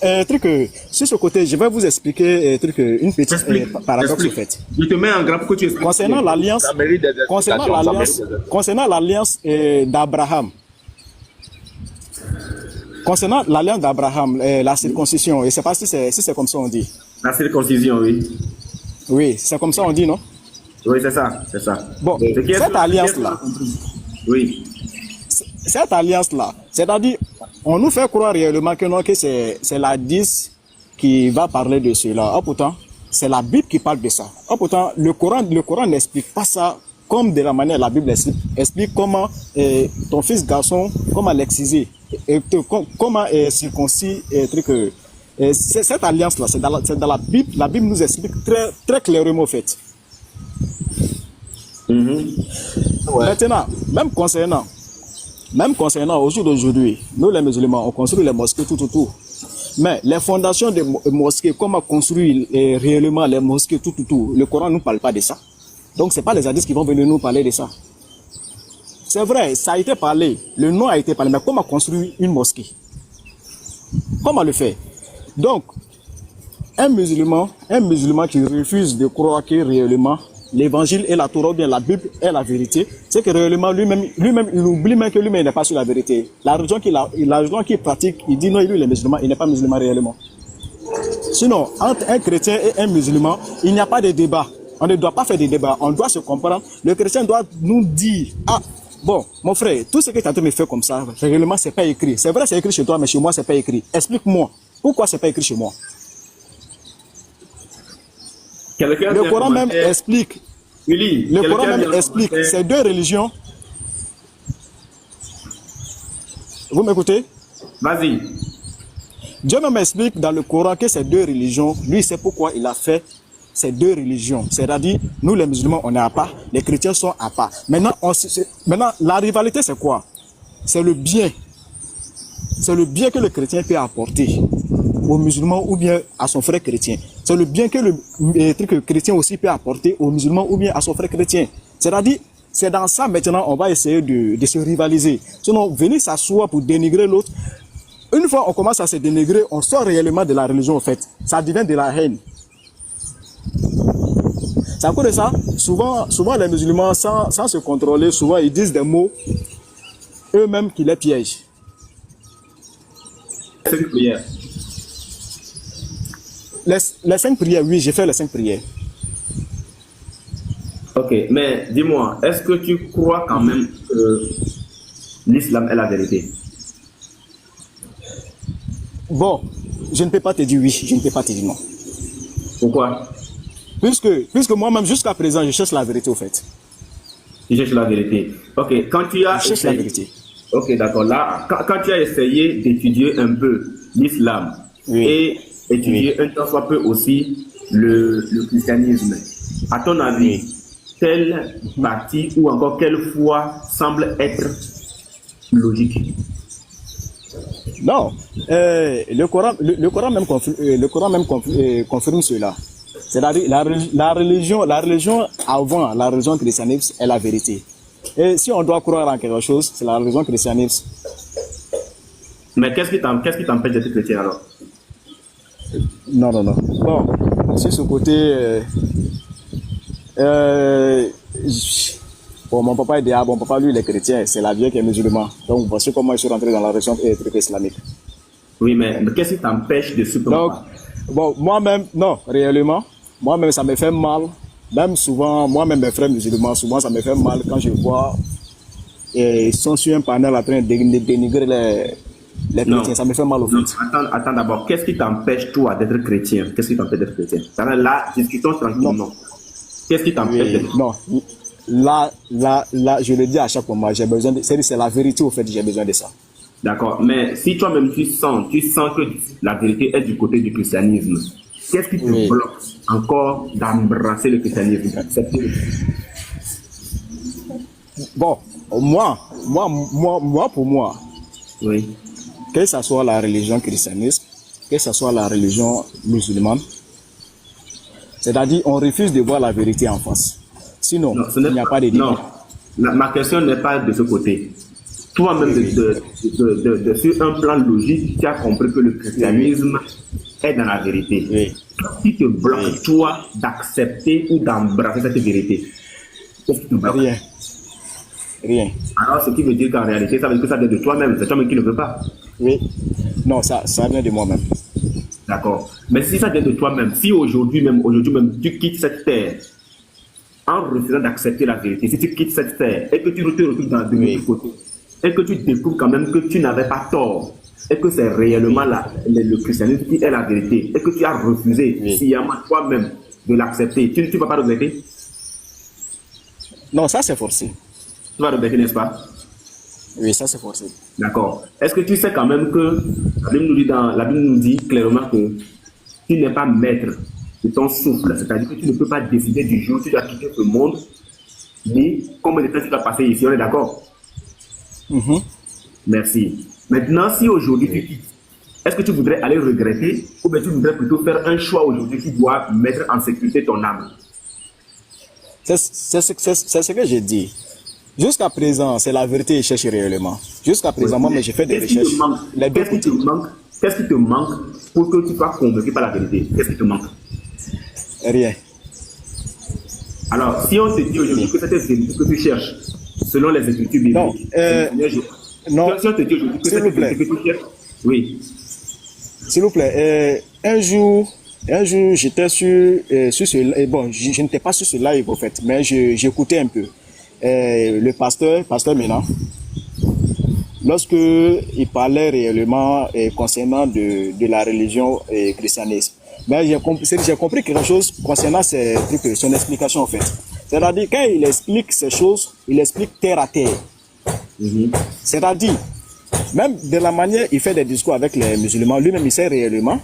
sur ce côté, je vais vous expliquer une petite paradoxe en fait. Je te mets en grave que tu expliques. Concernant l'alliance d'Abraham. Concernant l'alliance d'Abraham, la circoncision, je ne sais pas si c'est comme ça on dit. La circoncision, oui. Oui, c'est comme ça on dit, non? Oui, c'est ça. Bon, cette alliance-là. Oui. Cette alliance-là, c'est-à-dire, on nous fait croire réellement que c'est la 10 qui va parler de cela. Oh, pourtant, c'est la Bible qui parle de ça. Oh, pourtant, le Coran n'explique pas ça comme de la manière la Bible explique comment ton fils garçon, comment l'exciser, comment circoncis, cette alliance-là, c'est dans la Bible. La Bible nous explique très, très clairement, en fait. Maintenant, même concernant au jour d'aujourd'hui, nous les musulmans, on construit les mosquées tout. Mais les fondations des mosquées, comment construire réellement les mosquées tout, le Coran ne nous parle pas de ça. Donc, ce n'est pas les hadiths qui vont venir nous parler de ça. C'est vrai, ça a été parlé, le nom a été parlé, mais comment construire une mosquée? Comment le faire? Donc, un musulman qui refuse de croire que réellement l'évangile et la Torah, ou bien la Bible est la vérité, c'est que réellement lui-même, il oublie même que lui-même n'est pas sur la vérité. La religion qu'il pratique, il dit non, lui il est musulman, il n'est pas musulman réellement. Sinon, entre un chrétien et un musulman, il n'y a pas de débat. On ne doit pas faire de débat, on doit se comprendre. Le chrétien doit nous dire, ah, bon, mon frère, tout ce que tu as me faire comme ça, réellement, c'est pas écrit. C'est vrai, c'est écrit chez toi, mais chez moi, c'est pas écrit. Explique-moi, pourquoi c'est pas écrit chez moi? Le Coran même explique. Le Coran même explique ces deux religions. Vous m'écoutez? Vas-y. Dieu même explique dans le Coran que ces deux religions, lui, c'est pourquoi il a fait ces deux religions. C'est-à-dire, nous les musulmans, on est à part, les chrétiens sont à part. Maintenant, la rivalité, c'est quoi? C'est le bien. C'est le bien que le chrétien peut apporter aux musulmans ou bien à son frère chrétien. C'est le bien que le chrétien aussi peut apporter aux musulmans ou bien à son frère chrétien. C'est-à-dire, c'est dans ça maintenant on va essayer de se rivaliser. Sinon, venir s'asseoir pour dénigrer l'autre. Une fois on commence à se dénigrer, on sort réellement de la religion en fait. Ça devient de la haine. C'est à cause de ça, souvent les musulmans, sans se contrôler, souvent ils disent des mots eux-mêmes qui les piègent. Les 5 prières, oui, j'ai fait les 5 prières. Ok, mais dis-moi, est-ce que tu crois quand même que l'islam est la vérité? Bon, je ne peux pas te dire oui, je ne peux pas te dire non. Pourquoi? Puisque moi-même, jusqu'à présent, je cherche la vérité au fait. Tu cherches la vérité. Ok, quand tu as je cherche la vérité. Ok, d'accord. Là, quand tu as essayé d'étudier un peu l'islam et étudier un tant soit peu aussi le christianisme, à ton avis, quelle partie ou encore quelle foi semble être logique? Non, le Coran même confirme cela. C'est-à-dire la religion avant la religion christianisme est la vérité. Et si on doit croire en quelque chose, c'est la religion christianisme. Mais qu'est-ce qui t'empêche d'être chrétien alors? Non. Bon, sur ce côté, bon, mon papa est déjà, mon papa lui il est chrétien, c'est la vie qui est musulman. Donc voici comment je suis rentré dans la religion islamique. Oui, mais qu'est-ce qui t'empêche de se comprendre? Bon, moi-même, non, réellement, moi-même ça me fait mal. Même souvent, moi-même mes frères musulmans, souvent ça me fait mal quand je vois ils sont sur un panel en train de dénigrer les chrétiens, ça me fait mal au fait. Attends d'abord, qu'est-ce qui t'empêche toi d'être chrétien? Qu'est-ce qui t'empêche d'être chrétien? Là, discutons tranquillement. Qu'est-ce qui t'empêche d'être chrétien? Non, là, je le dis à chaque moment, j'ai besoin de... C'est la vérité au fait, j'ai besoin de ça. D'accord, mais si toi-même tu sens que la vérité est du côté du christianisme, qu'est-ce qui te bloque encore d'embrasser le christianisme, d'accepter le christianisme? Bon, pour moi, oui. Que ce soit la religion christianisme, que ce soit la religion musulmane, c'est-à-dire on refuse de voir la vérité en face. Sinon, il n'y a pas de débat. Non, ma question n'est pas de ce côté. Toi-même, sur un plan logique, tu as compris que le christianisme est dans la vérité. Oui. Qu'est-ce qui te bloque, toi, d'accepter ou d'embrasser cette vérité? Qu'est-ce qui te bloque? Rien. Alors, ce qui veut dire qu'en réalité, ça veut dire que ça vient de toi-même. C'est toi-même qui ne veut pas. Oui. Non, ça vient de moi-même. D'accord. Mais si ça vient de toi-même, si aujourd'hui même, tu quittes cette terre en refusant d'accepter la vérité, si tu quittes cette terre et que tu te retrouves dans l'autre côté, et que tu découvres quand même que tu n'avais pas tort, et que c'est réellement le christianisme qui est la vérité, et que tu as refusé sciemment toi-même de l'accepter, tu ne vas pas regretter? Non, ça c'est forcé. Tu vas regretter, n'est-ce pas? Oui, ça c'est forcé. D'accord. Est-ce que tu sais quand même que la Bible nous dit clairement que tu n'es pas maître de ton souffle, c'est-à-dire que tu ne peux pas décider du jour où tu dois quitter ce monde, ni combien de temps tu dois passer ici, on est d'accord? Merci. Maintenant, si aujourd'hui tu quittes, est-ce que tu voudrais aller regretter ou bien tu voudrais plutôt faire un choix aujourd'hui qui doit mettre en sécurité ton âme? C'est ce que j'ai dit. Jusqu'à présent, c'est la vérité que je cherche réellement. Jusqu'à présent, moi, j'ai fait des recherches. Qu'est-ce qui te manque pour que tu sois convaincu par la vérité? Qu'est-ce qui te manque? Rien. Alors, si on te dit aujourd'hui que cette vérité que tu cherches, selon les Écritures bibliques, non, si on te dit aujourd'hui que cette vérité que tu cherches, oui. S'il vous plaît, un jour, j'étais sur ce bon, je n'étais pas sur ce live, en fait, mais j'écoutais un peu. Le pasteur Ménan, lorsque il parlait réellement concernant de la religion christianisme, ben, j'ai compris quelque chose concernant son explication, en fait. C'est-à-dire, quand il explique ces choses, il explique terre à terre. C'est-à-dire, même de la manière il fait des discours avec les musulmans, lui-même il sait réellement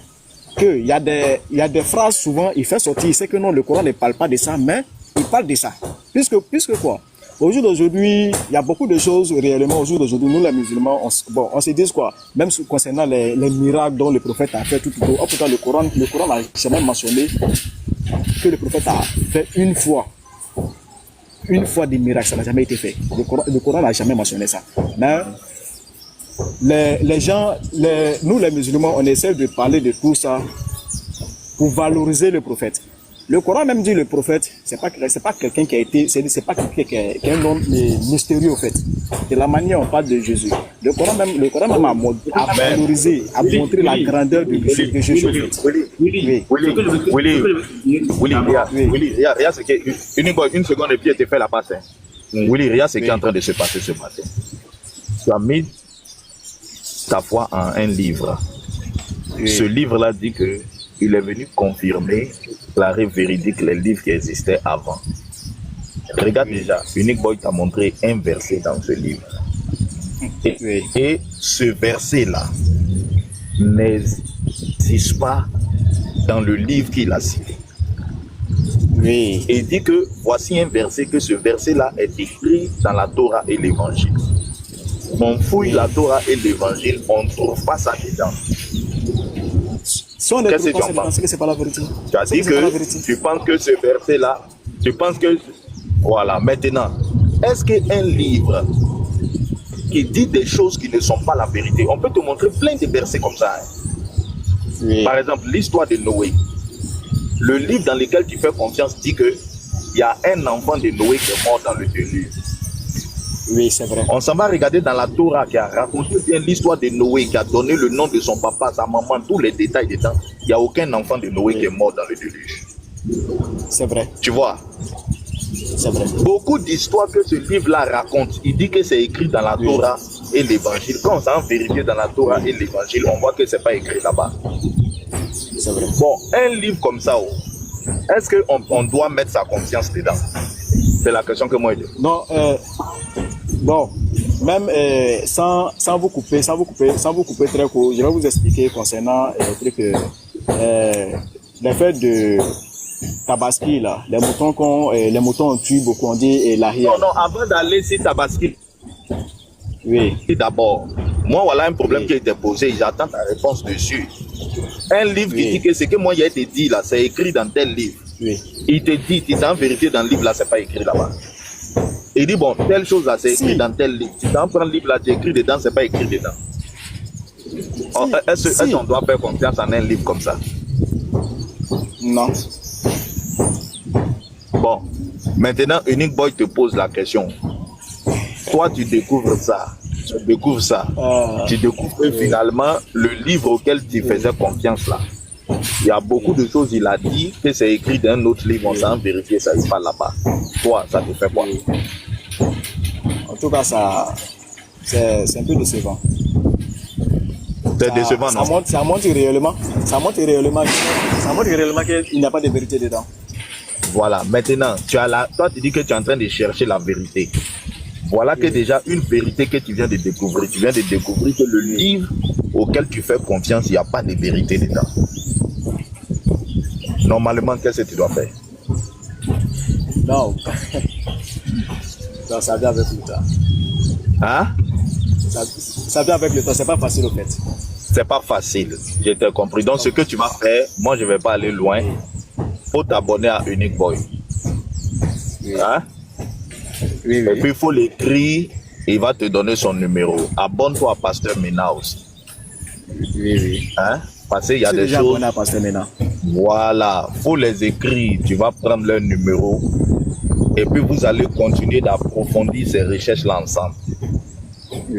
qu'il y a des phrases souvent, il fait sortir, il sait que non, le Coran ne parle pas de ça, mais il parle de ça. Puisque quoi? Au jour d'aujourd'hui, il y a beaucoup de choses réellement. Au jour d'aujourd'hui, nous les musulmans, on se dit quoi? Même concernant les miracles dont le prophète a fait tout. Oh, pourtant, le Coran n'a jamais mentionné que le prophète a fait une fois des miracles. Ça n'a jamais été fait. Le Coran n'a jamais mentionné ça. Mais les gens, nous les musulmans, on essaie de parler de tout ça pour valoriser le prophète. Le Coran même dit le prophète, c'est pas quelqu'un qui a été, c'est pas quelqu'un qui est un homme mystérieux en fait. De la manière on parle de Jésus. Le Coran même a valorisé, a montré la grandeur de Jésus. Willy, regarde ce qui est, une seconde et puis elle te fait la passe. Willy, regarde ce qui est en train de se passer ce matin. Tu as mis ta foi en un livre. Ce livre-là dit que il est venu confirmer, déclarer véridique les livres qui existaient avant. Regarde déjà, Unique Boy t'a montré un verset dans ce livre. Et ce verset-là n'existe pas dans le livre qu'il a cité. Et il dit que voici un verset, que ce verset-là est écrit dans la Torah et l'Évangile. On fouille la Torah et l'Évangile, on ne trouve pas ça dedans. Qu'est-ce que tu en penses? C'est pas la vérité. Tu as dit que tu penses que ce verset-là, tu penses que... Voilà, maintenant, est-ce qu'un livre qui dit des choses qui ne sont pas la vérité, on peut te montrer plein de versets comme ça. Par exemple, l'histoire de Noé. Le livre dans lequel tu fais confiance dit qu'il y a un enfant de Noé qui est mort dans le déluge. Oui, c'est vrai. On s'en va regarder dans la Torah qui a raconté bien l'histoire de Noé, qui a donné le nom de son papa, sa maman, tous les détails dedans. Il n'y a aucun enfant de Noé qui est mort dans le déluge. C'est vrai. Tu vois? C'est vrai. Beaucoup d'histoires que ce livre-là raconte, il dit que c'est écrit dans la Torah et l'Évangile. Quand on s'en vérifie dans la Torah et l'Évangile, on voit que ce n'est pas écrit là-bas. C'est vrai. Bon, un livre comme ça, est-ce qu'on doit mettre sa confiance dedans? C'est la question que moi je dis. Non, bon, même sans vous couper très court, je vais vous expliquer concernant l'effet de Tabaski là, les moutons on tue beaucoup, on dit l'aria. Non, avant d'aller sur Tabaski, oui. D'abord, moi voilà un problème qui a été posé, j'attends ta réponse dessus. Un livre qui dit que ce que moi j'ai été dit là, c'est écrit dans tel livre. Oui. Il te dit, en vérité dans le livre là, c'est pas écrit là-bas. Il dit bon, telle chose là, c'est écrit dans tel livre. Si tu en prends le livre là, tu écris dedans, c'est pas écrit dedans. Est-ce qu'on doit faire confiance en un livre comme ça? Non. Bon, maintenant, Unique Boy te pose la question. Toi, tu découvres ça. Tu découvres que finalement, le livre auquel tu faisais confiance là, il y a beaucoup de choses, il a dit que c'est écrit dans un autre livre, on s'en vérifier, ça n'est pas là-bas. Toi, ça te fait quoi? En tout cas, c'est un peu décevant. C'est décevant, non? Ça montre réellement qu'il n'y a pas de vérité dedans. Voilà, maintenant, toi tu dis que tu es en train de chercher la vérité. Voilà que déjà une vérité que tu viens de découvrir. Tu viens de découvrir que le livre auquel tu fais confiance, il n'y a pas de vérité dedans. Normalement, qu'est-ce que tu dois faire? Non. Non, ça vient avec le temps. Hein? Ça vient avec le temps, c'est pas facile au fait. C'est pas facile, je t'ai compris. Donc ce que tu vas faire, moi je vais pas aller loin. Faut t'abonner à Unique Boy. Oui. Hein? Oui. Et puis il faut l'écrire, il va te donner son numéro. Abonne-toi à Pasteur Ména aussi. Oui. Hein? Parce qu'il y a des choses. À Pasteur Ména. Voilà, faut les écrire. Tu vas prendre leur numéro. Et puis vous allez continuer d'approfondir ces recherches-là ensemble.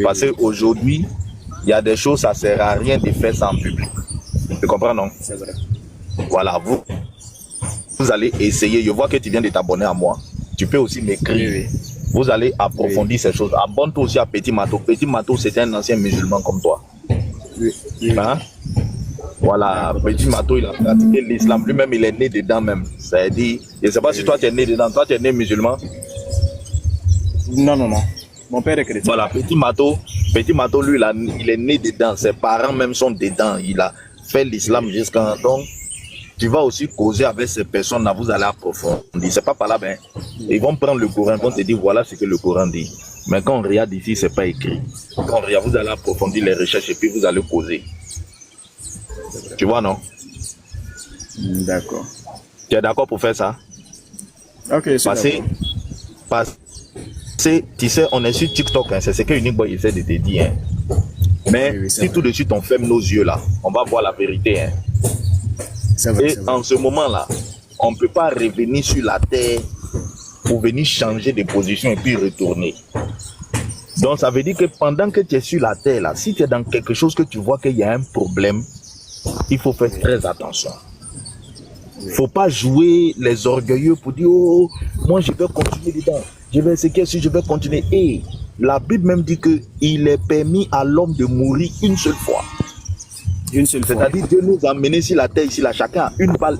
Parce qu'aujourd'hui, il y a des choses, ça ne sert à rien de faire ça en public. Tu comprends, non? C'est vrai. Voilà, vous allez essayer. Je vois que tu viens de t'abonner à moi. Tu peux aussi m'écrire. Vous allez approfondir ces choses. Abonne-toi aussi à Petit Mato. Petit Mato, c'est un ancien musulman comme toi. Hein? Voilà, Petit Mato, il a pratiqué l'islam. Lui-même, il est né dedans même. C'est-à-dire, je ne sais pas si toi, tu es né dedans. Toi, tu es né musulman? Non. Mon père est chrétien. Voilà, Petit Mato, lui, il est né dedans. Ses parents même sont dedans. Il a fait l'islam jusqu'à... Donc, tu vas aussi causer avec ces personnes-là, vous allez approfondir. C'est pas par là, ben, ils vont prendre le Coran, ils vont te dire voilà ce que le Coran dit. Mais quand on regarde ici, c'est pas écrit. Quand on regarde, vous allez approfondir les recherches et puis vous allez causer. Tu vois, non? D'accord. Tu es d'accord pour faire ça? Ok, c'est parce que, tu sais, on est sur TikTok, hein, c'est ce que Unique Boy essaie de te dire. Hein. Mais oui, si tout de suite on ferme nos yeux là, on va voir la vérité. Hein. Et en ce moment-là, on ne peut pas revenir sur la terre pour venir changer de position et puis retourner. Donc ça veut dire que pendant que tu es sur la terre, là, si tu es dans quelque chose que tu vois qu'il y a un problème, il faut faire très attention. Il ne faut pas jouer les orgueilleux pour dire « Oh, moi je vais continuer dedans, je vais essayer si je vais continuer. » Et la Bible même dit qu'il est permis à l'homme de mourir une seule fois. C'est-à-dire Dieu nous a menés sur la terre ici, là, chacun a une balle.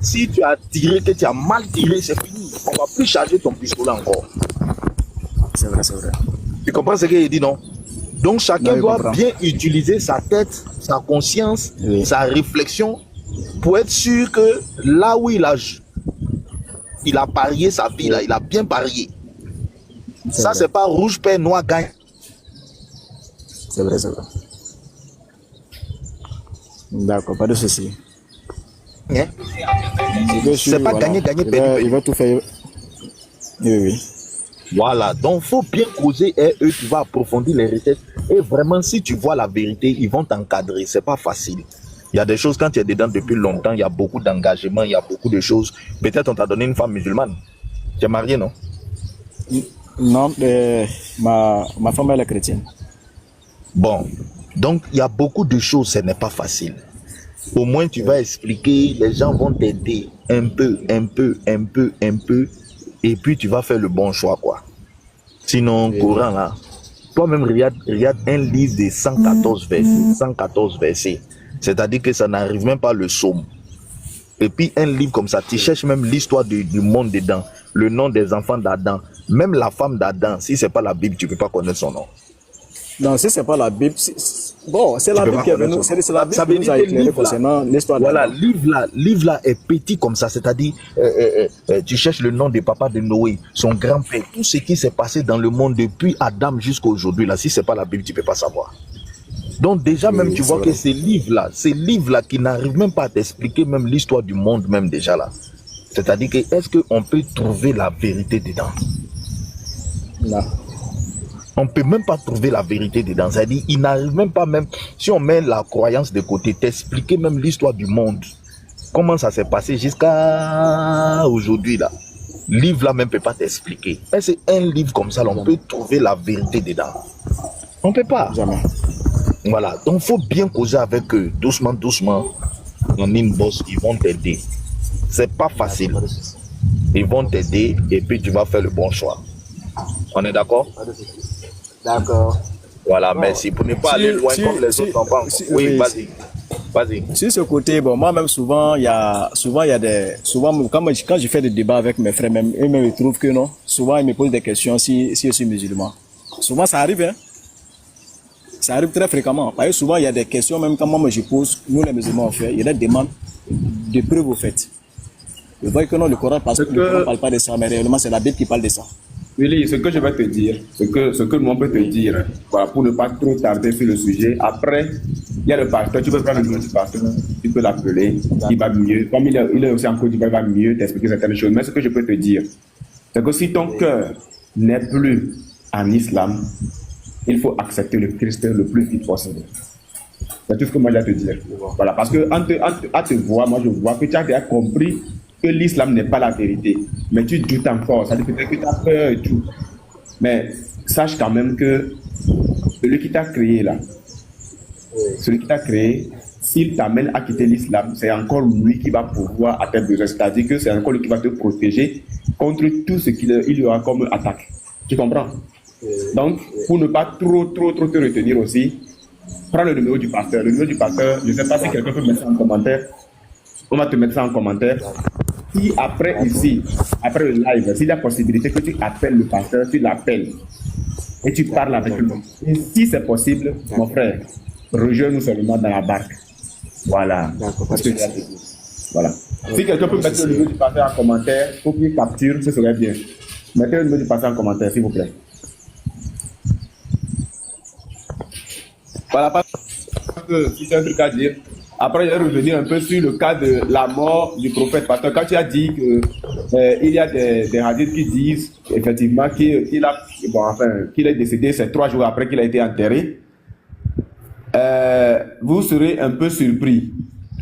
Si tu as tiré, que tu as mal tiré, c'est fini. On ne va plus charger ton pistolet encore. C'est vrai. Tu comprends ce qu'il dit, non? Donc chacun doit bien utiliser sa tête, sa conscience, sa réflexion pour être sûr que là où il a parié sa vie, là, il a bien parié. Ça, c'est pas rouge, pain, noir, gagne. C'est vrai. D'accord, pas de souci. Hein? C'est pas gagner, il va tout faire. Oui. Voilà, donc il faut bien causer et eux, tu vas approfondir les recherches. Et vraiment, si tu vois la vérité, ils vont t'encadrer. C'est pas facile. Il y a des choses, quand tu es dedans depuis longtemps, il y a beaucoup d'engagement, il y a beaucoup de choses. Peut-être on t'a donné une femme musulmane. Tu es marié, non? Non, ma femme, elle est chrétienne. Bon, donc il y a beaucoup de choses, ce n'est pas facile. Au moins tu vas expliquer, les gens vont t'aider un peu, et puis tu vas faire le bon choix, quoi. Sinon, Coran là, toi-même regarde un livre de 114 versets, c'est-à-dire que ça n'arrive même pas le psaume. Et puis un livre comme ça, tu cherches même l'histoire du monde dedans, le nom des enfants d'Adam, même la femme d'Adam, si c'est pas la Bible, tu peux pas connaître son nom. Non, si c'est pas la Bible, bon, c'est la Bible qui est venue, c'est la Bible qui nous a éclairé concernant l'histoire de voilà, livre là est petit comme ça, c'est-à-dire tu cherches le nom de papa de Noé, son grand-père, tout ce qui s'est passé dans le monde depuis Adam jusqu'à aujourd'hui là, si c'est pas la Bible, tu peux pas savoir. Donc déjà même tu vois que ces livres-là qui n'arrivent même pas à t'expliquer même l'histoire du monde même déjà là. C'est-à-dire que est-ce qu'on peut trouver la vérité dedans? Non. On ne peut même pas trouver la vérité dedans. C'est-à-dire, il n'arrive même pas, même si on met la croyance de côté, t'expliquer même l'histoire du monde. Comment ça s'est passé jusqu'à aujourd'hui là. Livre là même ne peut pas t'expliquer. Mais c'est un livre comme ça, là, on peut trouver la vérité dedans. On ne peut pas. Jamais. Voilà, donc il faut bien causer avec eux, doucement, en inbox, ils vont t'aider. C'est pas facile. Ils vont t'aider et puis tu vas faire le bon choix. On est d'accord? D'accord. Voilà, merci. Pour ne pas aller loin comme les autres enfants. Oui, vas-y. Sur ce côté, bon, moi-même, souvent, quand je fais des débats avec mes frères, même, eux me trouvent que non. Souvent, ils me posent des questions si je suis musulman. Souvent, ça arrive, hein. Ça arrive très fréquemment. Parce que souvent, il y a des questions, même quand moi je pose, nous les musulmans, on fait, il y a des demandes de preuves au fait. Je vois que non, le Coran ne parle pas de ça, mais réellement, c'est la Bible qui parle de ça. Willy, ce que je vais te dire, ce que moi peut te dire, voilà, pour ne pas trop tarder sur le sujet, après, il y a le pasteur, tu peux prendre le numéro du pasteur, tu peux l'appeler, il va mieux. Comme il est aussi en Côte d'Ivoire, il va mieux t'expliquer certaines choses. Mais ce que je peux te dire, c'est que si ton cœur n'est plus en islam, il faut accepter le Christ le plus vite possible. C'est tout ce que moi j'ai à te dire. Voilà, parce que à te voir, moi je vois que tu as déjà compris que l'islam n'est pas la vérité, mais tu doutes encore, ça veut dire peut-être que tu as peur et tout. Mais sache quand même que celui qui t'a créé là, s'il t'amène à quitter l'islam, c'est encore lui qui va pouvoir à tes besoins. C'est-à-dire que c'est encore lui qui va te protéger contre tout ce qu'il y aura comme attaque. Tu comprends? Donc, pour ne pas trop te retenir aussi, prends le numéro du pasteur. Le numéro du pasteur, je ne sais pas si quelqu'un peut mettre ça en commentaire. On va te mettre ça en commentaire. Si après ici, après le live, s'il y a possibilité que tu appelles le pasteur, tu l'appelles et tu parles avec lui. Et si c'est possible, mon frère, rejoins-nous seulement dans la barque. Voilà. Parce que voilà. Si quelqu'un peut mettre le numéro du pasteur en commentaire pour qu'il capture, ce serait bien. Mettez le numéro du pasteur en commentaire, s'il vous plaît. Voilà, parce que si c'est un truc à dire. Après, je vais revenir un peu sur le cas de la mort du prophète. Parce que quand tu as dit qu'il y a des hadiths qui disent effectivement qu'il est décédé, c'est 3 jours après qu'il a été enterré, vous serez un peu surpris.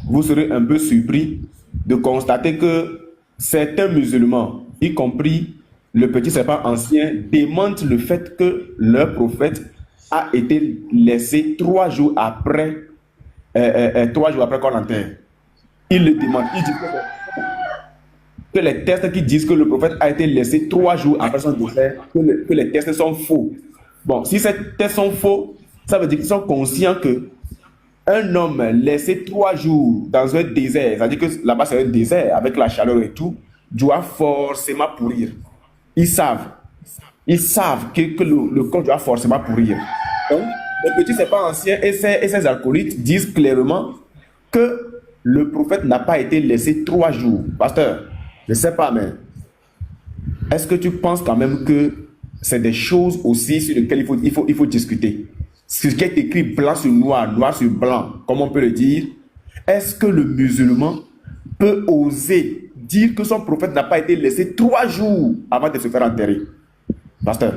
Vous serez un peu surpris de constater que certains musulmans, y compris le petit serpent ancien, démentent le fait que leur prophète a été laissé 3 jours après 3 jours après qu'on l'enterre. Il le dément. Il dit que les tests qui disent que le prophète a été laissé 3 jours après son décès, que les tests sont faux. Bon, si ces tests sont faux, ça veut dire qu'ils sont conscients que un homme laissé 3 jours dans un désert, c'est-à-dire que là-bas c'est un désert avec la chaleur et tout, doit forcément pourrir. Ils savent que le corps doit forcément pourrir. Donc, le petit serpent ancien et ses acolytes disent clairement que le prophète n'a pas été laissé 3 jours. Pasteur, je ne sais pas, mais est-ce que tu penses quand même que c'est des choses aussi sur lesquelles il faut discuter? Ce qui est écrit blanc sur noir, noir sur blanc, comme on peut le dire, est-ce que le musulman peut oser dire que son prophète n'a pas été laissé 3 jours avant de se faire enterrer? Pasteur.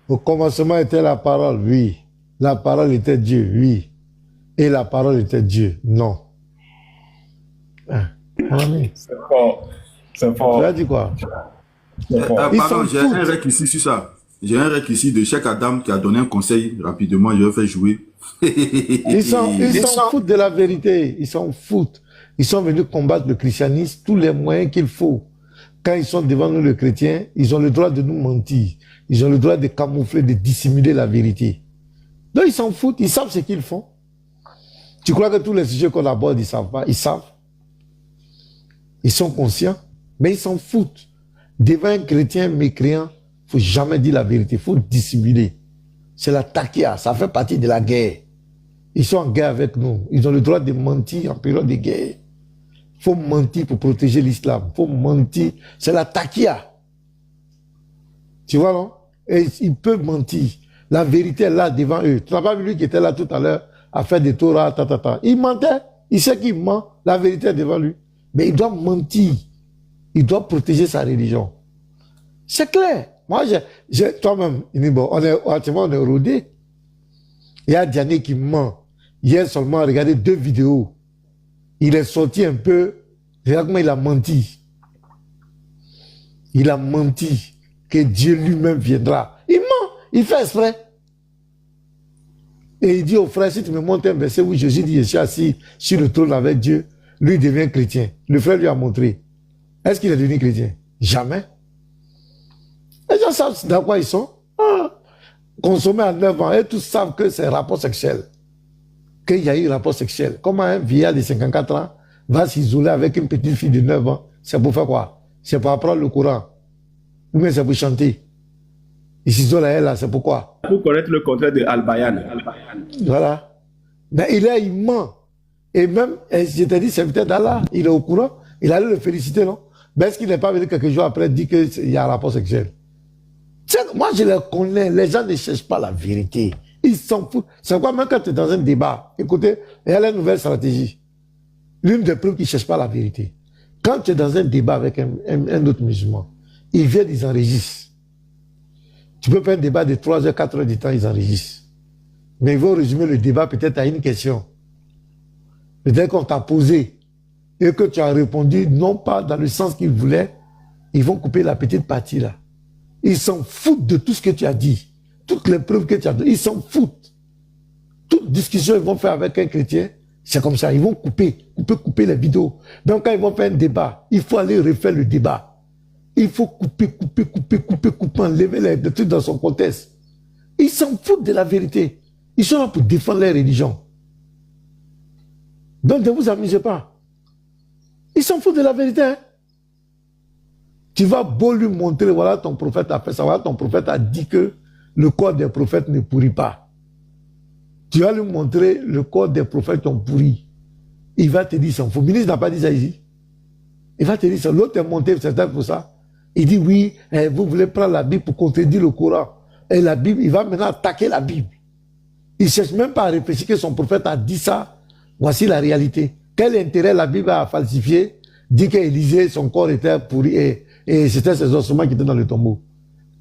Au commencement était la parole, oui. La parole était Dieu, oui. Et la parole était Dieu, non. C'est fort. C'est fort. Tu as dit quoi? Pardon, j'ai un rec ici sur ça. J'ai un rec ici de Cheikh Adam qui a donné un conseil rapidement, je vais faire jouer. Ils s'en foutent de la vérité, ils s'en foutent. Ils sont venus combattre le christianisme, tous les moyens qu'il faut. Quand ils sont devant nous, les chrétiens, ils ont le droit de nous mentir. Ils ont le droit de camoufler, de dissimuler la vérité. Donc ils s'en foutent, ils savent ce qu'ils font. Tu crois que tous les sujets qu'on aborde, ils ne savent pas? Ils savent. Ils sont conscients, mais ils s'en foutent. Devant un chrétien mécréant, il ne faut jamais dire la vérité, il faut dissimuler. C'est la takia, ça fait partie de la guerre. Ils sont en guerre avec nous. Ils ont le droit de mentir en période de guerre. Il faut mentir pour protéger l'islam. Il faut mentir. C'est la takia. Tu vois, non? Et ils peuvent mentir. La vérité est là devant eux. Tu n'as pas vu lui qui était là tout à l'heure à faire des Torah, Il mentait. Il sait qu'il ment. La vérité est devant lui. Mais il doit mentir. Il doit protéger sa religion. C'est clair. Moi, toi-même, on est rodé. Il y a Diané qui ment. Hier seulement, regardez 2 vidéos. Il est sorti un peu. Regarde comment il a menti. Il a menti que Dieu lui-même viendra. Il ment. Il fait exprès. Et il dit au frère, si tu me montres un verset où Jésus dit, je suis assis sur le trône avec Dieu, lui devient chrétien. Le frère lui a montré. Est-ce qu'il est devenu chrétien? Jamais. Les gens savent dans quoi ils sont. Consommés à 9 ans, et tous savent que c'est un rapport sexuel. Qu'il y a eu un rapport sexuel. Comment un vieillard de 54 ans va s'isoler avec une petite fille de 9 ans? C'est pour faire quoi? C'est pour apprendre le Coran. Ou bien c'est pour chanter. Il s'isole à elle là, c'est pourquoi? Pour connaître le contraire de Al-Bayan. Voilà. Mais il ment. Et même, je t'ai dit, c'est peut-être d'Allah. Il est au courant. Il allait le féliciter, non? Mais est-ce qu'il n'est pas venu quelques jours après dire qu'il y a un rapport sexuel? Moi, je les connais. Les gens ne cherchent pas la vérité. Ils s'en foutent. C'est quoi, même quand tu es dans un débat, écoutez, il y a la nouvelle stratégie. L'une des preuves qu'ils ne cherchent pas la vérité. Quand tu es dans un débat avec un autre musulman, ils viennent, ils enregistrent. Tu peux faire un débat de 3 heures, 4 heures du temps, ils enregistrent. Mais ils vont résumer le débat peut-être à une question. Peut-être qu'on t'a posé. et que tu as répondu non pas dans le sens qu'ils voulaient, ils vont couper la petite partie là. Ils s'en foutent de tout ce que tu as dit. Toutes les preuves que tu as données, ils s'en foutent. Toute discussion qu'ils vont faire avec un chrétien, c'est comme ça. Ils vont couper les vidéos. Donc quand ils vont faire un débat, il faut aller refaire le débat. Il faut couper, enlever les trucs dans son contexte. Ils s'en foutent de la vérité. Ils sont là pour défendre leur religion. Donc ne vous amusez pas. Ils s'en foutent de la vérité. Hein? Tu vas beau lui montrer, voilà ton prophète a fait ça, voilà ton prophète a dit que le corps des prophètes ne pourrit pas. Tu vas lui montrer le corps des prophètes qui ont pourri. Il va te dire ça. Le ministre n'a pas dit ça ici. Il va te dire ça. L'autre est monté, c'est pour ça. Il dit oui, vous voulez prendre la Bible pour contredire le Coran. Et la Bible, il va maintenant attaquer la Bible. Il ne cherche même pas à réfléchir que son prophète a dit ça. Voici la réalité. Quel intérêt la Bible a falsifié, dit qu'Élisée, son corps était pourri et c'était ses ossements qui étaient dans le tombeau.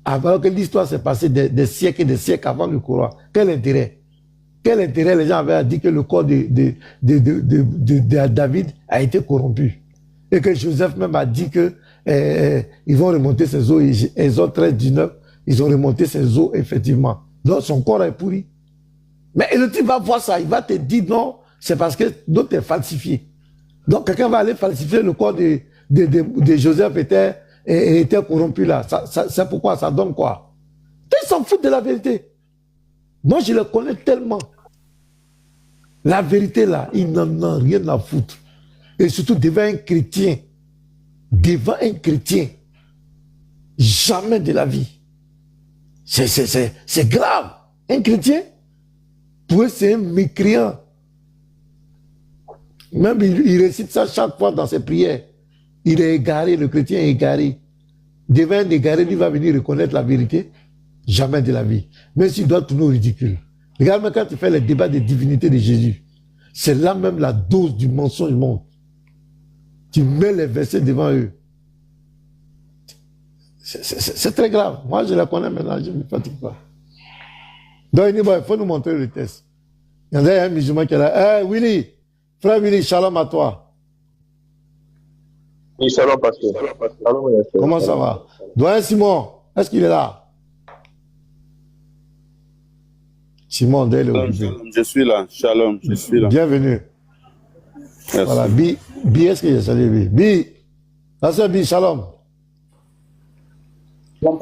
Alors que l'histoire s'est passée des siècles et des siècles avant le Coran. Quel intérêt? Quel intérêt les gens avaient à dire que le corps de David a été corrompu? Et que Joseph même a dit que ils vont remonter ses eaux. Exode 13, 19, ils ont remonté ses eaux, effectivement. Donc son corps est pourri. Mais le type va voir ça, il va te dire non, c'est parce que d'autres est falsifié. Donc quelqu'un va aller falsifier le corps de Joseph était corrompu là. C'est pourquoi ça donne quoi? Ils s'en foutent de la vérité. Moi je le connais tellement. La vérité là, ils n'en ont rien à foutre. Et surtout devant un chrétien. Devant un chrétien. Jamais de la vie. C'est grave. Un chrétien, pour eux, c'est un mécréant. Même il récite ça chaque fois dans ses prières. Il est égaré, le chrétien est égaré. Devant un égaré, lui va venir reconnaître la vérité. Jamais de la vie. Même s'il doit tourner au ridicule. Regarde, quand tu fais les débats de divinité de Jésus, c'est là même la dose du mensonge monte. Tu mets les versets devant eux. C'est très grave. Moi, je la connais maintenant, je ne me fatigue pas. Donc, il faut nous montrer le test. Il y en a un musulman qui est là. Hey, Willy, frère Willy, shalom à toi. Oui, shalom, pasteur. Comment ça va? Doyen Simon, est-ce qu'il est là? Simon, je suis là. Shalom, je suis là. Bienvenue. Merci. Voilà, Bi, est-ce que j'ai salué Bi? Pasteur Bi, shalom. Bon,